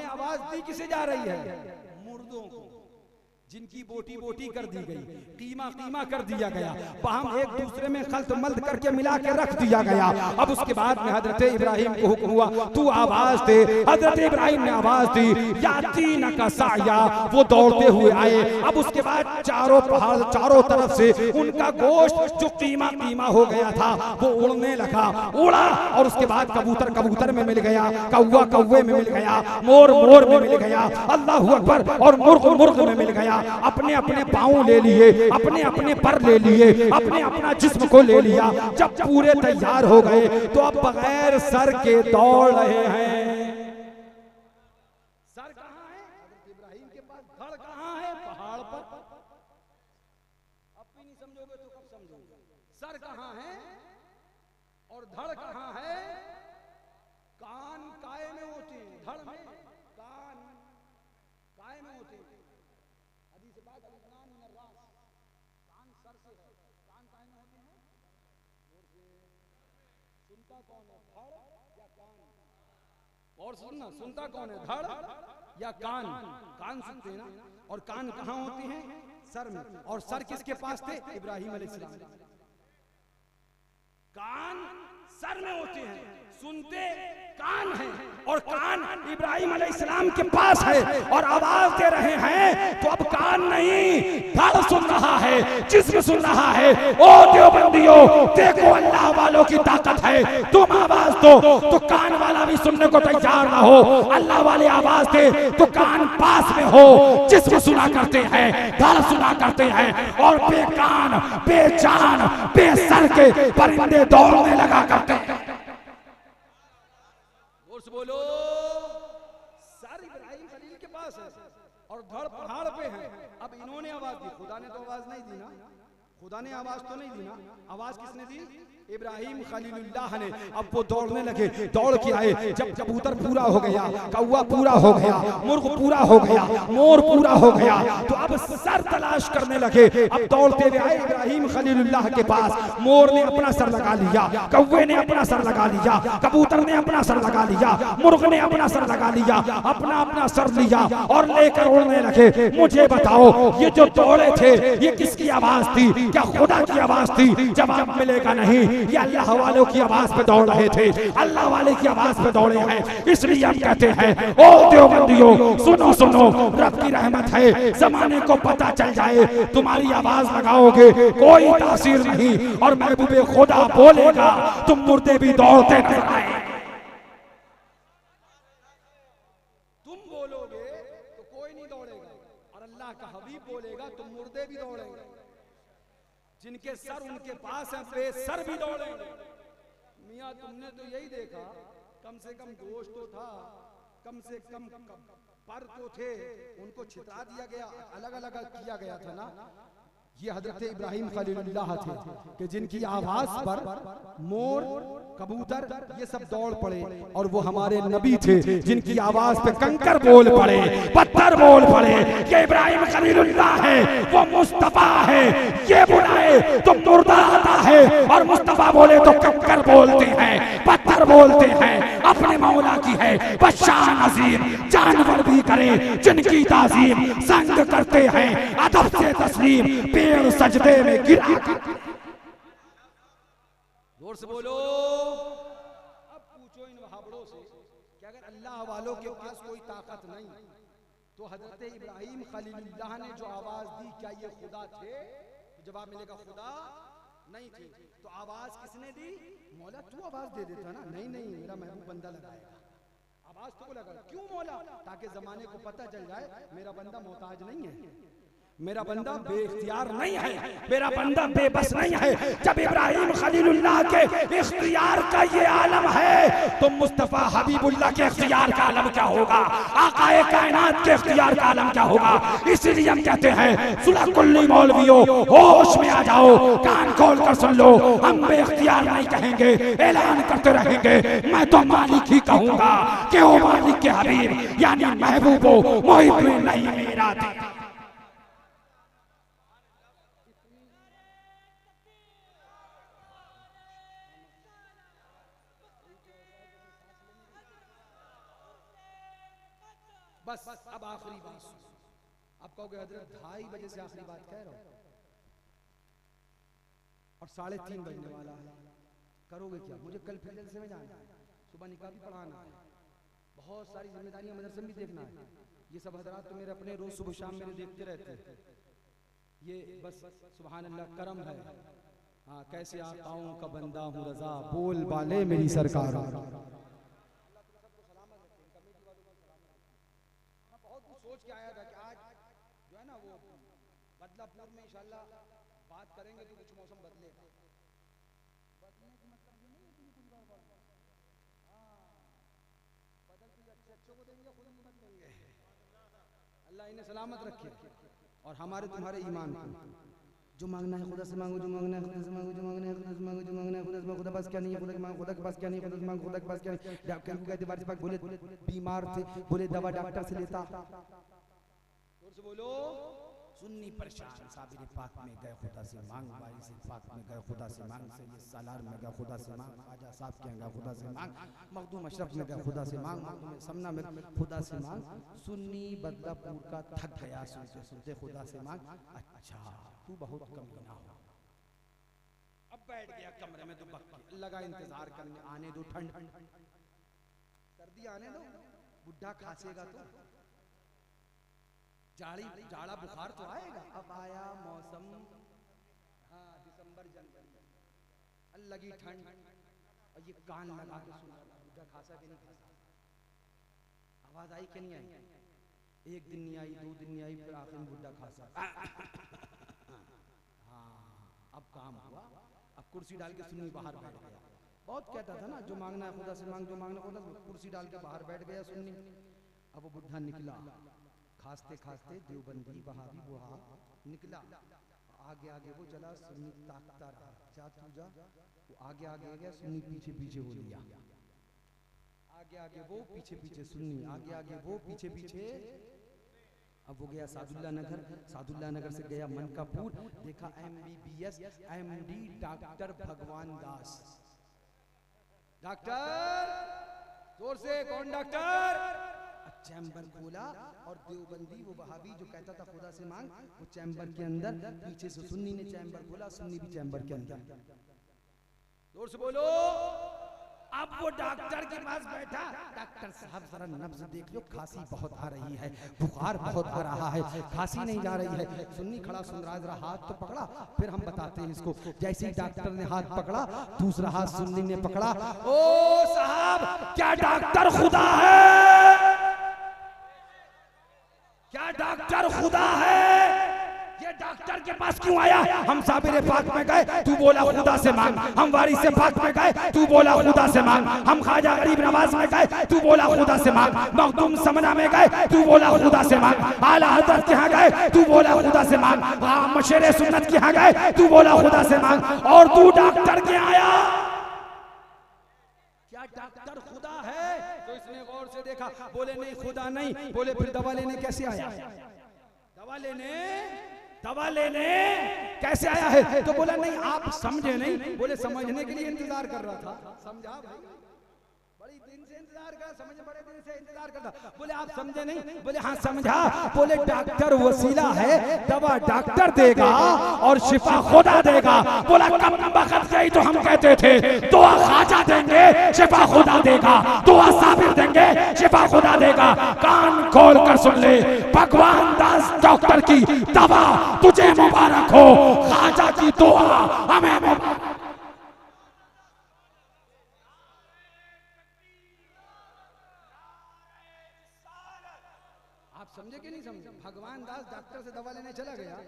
Speaker 2: आवाज दी किसे जा रही है? मुर्दों को, जिनकी बोटी बोटी कर दी गई, कीमा कीमा कर दिया गया, बाहम एक दूसरे में खल्त मल्त करके मिला के रख दिया गया। अब उसके बाद में हजरत इब्राहिम को हुक्म हुआ तू आवाज दे। हजरत इब्राहिम ने आवाज दी, यातीना का साया, वो दौड़ते हुए आए। अब उसके बाद चारों पहाड़, चारों तरफ से उनका गोश्त जो कीमा कीमा हो गया था वो उड़ने लगा, उड़ा। और उसके बाद कबूतर कबूतर में मिल गया, कौवा कौवे में मिल गया, मोर मोर में मिल गया, अल्लाहु अकबर, और मुर्ग मुर्ग में मिल गया। अपने अपने पाँव ले लिए, अपने अपने पर ले लिए, अपने अपना जिस्म को ले लिया। जब पूरे तैयार हो गए तो अब बगैर सर के दौड़ रहे हैं। सर कहाँ है? इब्राहिम के पास। धड़ कहाँ है? पहाड़ पर। अब भी नहीं समझोगे तो कब समझोगे? सर कहाँ है और धड़ कहाँ है? कान काय में होते हैं, धड़ में कान काय में होते हैं। कान सर से है, कान काय में होते हैं? सुनता कौन है, धड़ या कान? और सुनना, सुनता कौन है, धड़ या कान? कान सुनते हैं ना। और कान कहाँ होते हैं? सर में। और सर किसके पास थे? इब्राहिम अलैहिस्सलाम। कान सर में होते हैं, सुनते कान है, और कान इब्राहिम अलैहिस्सलाम के पास है और आवाज दे रहे हैं। तो अब कान नहीं, धड़ सुन रहा है, जिस्म सुन रहा है। ओ देवबंदियों, देखो अल्लाह वालों की ताकत है। तुम आवाज दो तो कान वाला भी सुनने को तैयार ना हो, अल्लाह वाले आवाज दे तो कान पास में हो। जिस्म सुना करते हैं, धड़ सुना करते हैं, और बेकान बेजान बेसर के परिंदे दौड़ने लगा करते हैं। बोलो, सर इब्राहिम खलील के पास है और धड़ पहाड़ पे है। अब इन्होंने आवाज दी, खुदा ने तो आवाज नहीं दी ना, खुदा ने आवाज तो नहीं दी ना। आवाज किसने दी? इब्राहिम खलीलुल्लाह ने। अब वो दौड़ने लगे, दौड़ के आए। जब कबूतर पूरा हो गया, कौवा पूरा हो गया, मुर्ग पूरा हो गया, मोर पूरा हो गया, तो अब सर तलाश करने लगे। अब दौड़ते हुए आए इब्राहिम खलीलुल्लाह के पास। मोर ने अपना सर लगा लिया, कौवे ने अपना सर लगा लिया, कबूतर ने अपना सर लगा लिया, मुर्ग ने अपना सर लगा लिया, अपना अपना सर लिया और लेकर उड़ने लगे। मुझे बताओ ये जो दौड़े थे ये किसकी आवाज थी? क्या खुदा की आवाज थी? जवाब मिलेगा नहीं, ये अल्लाह वालों की आवाज पे दौड़ रहे थे, अल्लाह वाले की आवाज पे दौड़े हैं। इसलिए हम कहते हैं ओ देवबंदियों, सुनो सुनो, रब की रहमत है, जमाने को पता चल जाए, तुम्हारी आवाज लगाओगे कोई तासीर नहीं, और महबूबे खुदा बोलेगा तुम मुर्दे भी दौड़ते नजर आए। तुम बोलोगे तो कोई नहीं दौड़ेगा, और अल्लाह का हबीब बोलेगा तुम मुर्दे भी दौड़ेंगे। जिनके सर उनके पास है बेसर भी दौड़ेंगे। मियाँ तुमने तो यही देखा, कम से कम गोश्त तो था,
Speaker 1: कम से कम पर तो थे, उनको छितरा दिया गया, अलग अलग किया गया था ना। ये हजरत इब्राहिम खलीलुल्लाह थे कि जिनकी आवाज पर मोर, कबूतर ये सब दौड़ पड़े, और वो हमारे नबी थे जिनकी आवाज पे कंकर बोल पड़े, पत्थर बोल पड़े। ये इब्राहिम खलीलुल्लाह है, वो मुस्तफा है। ये बुलाए तो मुर्दा आता है, और मुस्तफा बोले तो कंकर बोलते हैं, पत्थर बोलते हैं। अपने मौला की है बशान अजीम, जानवर भी करे जिनकी ताजीम, संग करते हैं अदब से तस्लीम, पेड़ सजदे में गिरा। जोर से बोलो। अब पूछो इन वहाबड़ों से कि अगर अल्लाह वालों के पास कोई ताकत नहीं तो हजरत इब्राहिम खलीलुल्लाह ने जो आवाज दी, क्या ये खुदा थे? तो जवाब मिलेगा खुदा नहीं थे। तो आवाज किसने दी? मौला तू आवाज दे देता ना। नहीं नहीं, मेरा महबूब बंदा लगाएगा आवाज, तो लगा। क्यों मौला? ताकि जमाने को पता चल जाए मेरा बंदा मोहताज नहीं है, मेरा बंदा बेइख्तियार नहीं है, मेरा बंदा बेबस नहीं है। जब इब्राहिम खलीलुल्लाह के इख्तियार का ये आलम है, तो मुस्तफा हबीबुल्लाह के इख्तियार का आलम क्या होगा? आकाए कायनात के इख्तियार का आलम क्या होगा? इसीलिए हम कहते हैं सुलह कुल्ली मौलवियों, होश में आ जाओ, कान खोल कर सुन लो। हम बेइख्तियार नहीं कहेंगे, ऐलान करते रहेंगे। मैं तो मालिक ही कहूंगा कि ओ मालिक के हबीब यानी महबूबो मोहिब नहीं मेरा दिल। बस अब आखिरी बात सुनो। अब कहोगे हजरत 2:30 बजे से आखिरी बात कह रहा हूं और 3:30 बजने वाला है, करोगे क्या? मुझे कल फिर जलसे में जाना है, सुबह निकाह भी पढ़ाना है, बहुत सारी जिम्मेदारियां मदरसे में भी देखना है। ये सब हजरात तो मेरे अपने रोज सुबह शाम मेरे देखते रहते हैं। ये बस सुभान अल्लाह करम है। हाँ, कैसे आकाओं का बंदा हूँ रजा, बोल बाले मेरी सरकार। सोच के आया था कि आज जो है ना वो बदलापुर में इंशाल्लाह बात करेंगे तो कुछ मौसम बदलेगा। बदलने का मतलब ये नहीं है कि कुछ बार बदल के अच्छे को देंगे, खुद नहीं बदलेंगे। अल्लाह इन्हें सलामत रखे और हमारे तुम्हारे ईमान को। जो मांगना है खुदा से मांगो, जो मांगना है खुदा से मांगो, जो मांगना है खुदा से मांगो, जो मांगना है खुदा से मांगो। खुदा पास क्या नहीं है, खुदा के मांगो, खुदा के पास क्या नहीं है, खुदा से मांगो, खुदा के पास क्या नहीं। डॉक्टर को कहते बारिश पाक बोले बीमार थे, बोले दवा डॉक्टर से लेता। जोर से बोलो। सुन्नी परेशान साबिर पाक में गए खुदा से मांग, बारिश पाक में गए खुदा से मांग, सैयद सालार में गए खुदा से मांग, ख्वाजा साहब के गए खुदा से मांग, मखदूम अशरफ में गए खुदा से मांग, मखदूम समना में खुदा से मांग। सुन्नी बदलापुर का थक गया सुनते सुनते खुदा से मांग। अच्छा तू बहुत कमीना हो। अब बैठ गया कमरे में, तो लगा इंतजार करने, आने दो ठंड, सर्दी आने दो, बुढ़ा खांसेगा तो जाड़ा बुखार तो आएगा। अब आया मौसम, हाँ दिसंबर जनवरी, लगी ठंड, और ये कान लगा के सुना बुढ़ा खांसा कि नहीं खांसा, आवाज आई कि नहीं आई? एक दिन नहीं आई, 2 दिन नहीं आई, फिर आखिर में बुढ़ा खांसा। अब काम हुआ। अब कुर्सी डाल के सुन्नी बाहर बैठ गया। बहुत कहता था ना जो मांगना है खुदा से मांग, जो मांगना खुदा से। कुर्सी डाल के बाहर बैठ गया सुन्नी। अब वो बुढ़ा निकला, खांसते खांसते देवबंदी वहाबी बुढ़ा निकला। आगे आगे वो चला, सुन्नी ताकता रहा, जा तू जा। वो आगे आगे गया, सुन्नी पीछे पीछे हो लिया। आगे आगे वो, पीछे पीछे सुन्नी, आगे आगे वो, पीछे पीछे। अब वो गया सादुल्ला नगर, सादुल्ला नगर से गया मनकापुर, देखा MBBS MD डॉक्टर भगवान दास। डॉक्टर जोर से, कौन डॉक्टर? चैम्बर खोला और देवबंदी वो वहाबी जो कहता था खुदा से मांग, वो चैम्बर के अंदर, पीछे से सुन्नी ने चैम्बर खोला, सुन्नी भी चैम्बर के अंदर। जोर से बोलो। अब वो डॉक्टर के पास बैठा, डॉक्टर साहब जरा नब्ज देख लो, खांसी बहुत आ रही है, बुखार बहुत आ रहा है, खांसी नहीं जा रही है। सुन्नी खड़ा सुन रहा, जरा हाथ तो पकड़ा, फिर हम बताते हैं इसको। जैसे ही डॉक्टर ने हाथ पकड़ा, दूसरा हाथ सुन्नी ने पकड़ा। ओ साहब, क्या डॉक्टर खुदा है? क्या डॉक्टर खुदा है? ये डॉक्टर
Speaker 2: के पास क्यों आया? हम साबिर पाक में गए, तू बोला खुदा से मांग। हम वारिस से पाक में गए, तू बोला खुदा से मांग। हम ख्वाजा गरीब नवाज में गए, तू बोला खुदा से मांग। मखदूम समना में गए, तू बोला खुदा से मांग। आला हजरत के यहाँ गए, तू बोला खुदा से मांग। मशरे सुन्नत के यहाँ गए, तू बोला खुदा से मांग। और तू डॉक्टर के आया, क्या डॉक्टर खुदा है? तो इसने गौर से देखा, बोले नहीं खुदा नहीं। बोले फिर दवा लेने कैसे आया? दवा लेने कैसे आया है? तो बोला नहीं आप समझे नहीं। बोले समझने के लिए इंतजार कर रहा था। समझा? बड़ी दिन से इंतजार कर, समझे, बड़े दिन से इंतजार करता। बोले आप समझे नहीं। बोले हाँ समझा। बोले डॉक्टर वसीला है, दवा डॉक्टर देगा और शिफा खुदा देगा। बोला कम वक्त गई तो हम कहते थे दुआ ख्वाजा देंगे, शिफा खुदा देगा। दुआ साबिर देंगे, शिफा खुदा देगा। कान खोल कर सुन ले, भगवान दास डॉक्टर की दवा तुझे मुबारक हो, ख्वाजा की दुआ हमें मुबारक। आप समझे कि नहीं समझे? भगवान दास डॉक्टर से दवा लेने चला गया,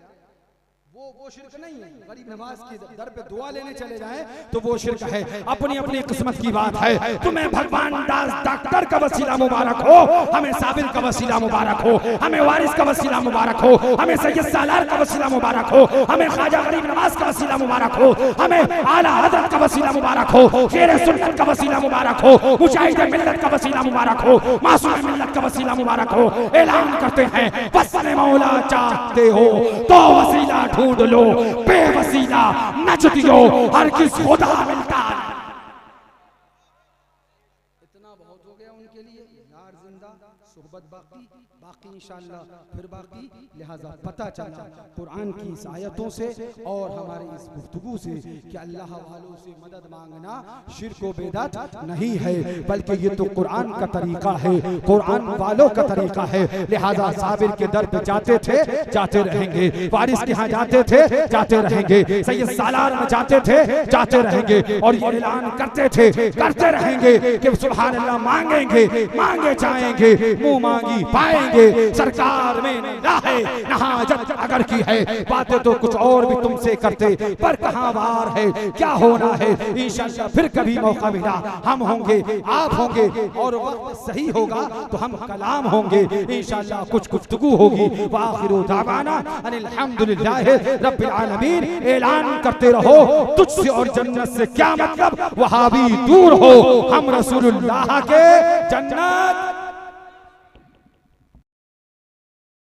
Speaker 2: वो शिर्क नहीं है। गरीब नवाज की दर पे दुआ लेने चले जाए तो वो शिर्क है। अपनी अपनी किस्मत की बात है। तुम्हें भगवान दास डॉक्टर का वसीला मुबारक हो, हमें साबिर का वसीला मुबारक हो, हमें वारिस का वसीला मुबारक हो, हमें सैयद सालार का वसीला मुबारक हो, हमें ख्वाजा गरीब नवाज का वसीला मुबारक हो, हमें आला हजरत का वसीला मुबारक हो, शेर सुन्नत का वसीला मुबारक हो, मुजाहिद मिल्लत का वसीला मुबारक हो, मासूम मिल्लत का वसीला मुबारक हो। ऐलान करते हैं वस्ल मौला चाहते हो तो वसीला ढूंढ लो, बेवसीला नजदियो हर किस खुदा मिलता। इतना बहुत हो गया उनके लिए। यार जिंदा, सोहबत बाकी, बाकी इंशाअल्लाह फिर बाकी। लिहाजा पता चला कुरान की इस आयतों से और हमारी इस गुफ्तगू से कि अल्लाह वालों से मदद मांगना शिर्क व बिदअत नहीं है, बल्कि ये तो कुरान का तरीका है, कुरान वालों का तरीका है। लिहाजा साबिर के दर पे जाते थे, जाते रहेंगे। वारिस के यहाँ जाते थे, जाते रहेंगे। सैयद सालार में जाते थे, जाते रहेंगे। और ये ऐलान करते थे, करते रहेंगे कि सुभान अल्लाह मांगेंगे, मांगे जाएंगे, मुंह मांगी पाएंगे। सरकार में है न हाजत अगर की है, बातें तो कुछ और भी तुमसे करते, पर कहां वार है, क्या होना है। इंशाअल्लाह फिर कभी मौका मिला हम होंगे, आप होंगे, और वक्त सही होगा तो हम कलाम होंगे इंशाअल्लाह। कुछ गुफ्तगू होगी। वाखिरु दावाना अनिल हम्दुलिल्लाहि रब्बिल आलमीन। ऐलान करते रहो तुझसे और जन्नत से क्या मतलब, वहां भी दूर हो, हम रसूलुल्लाह के जन्नत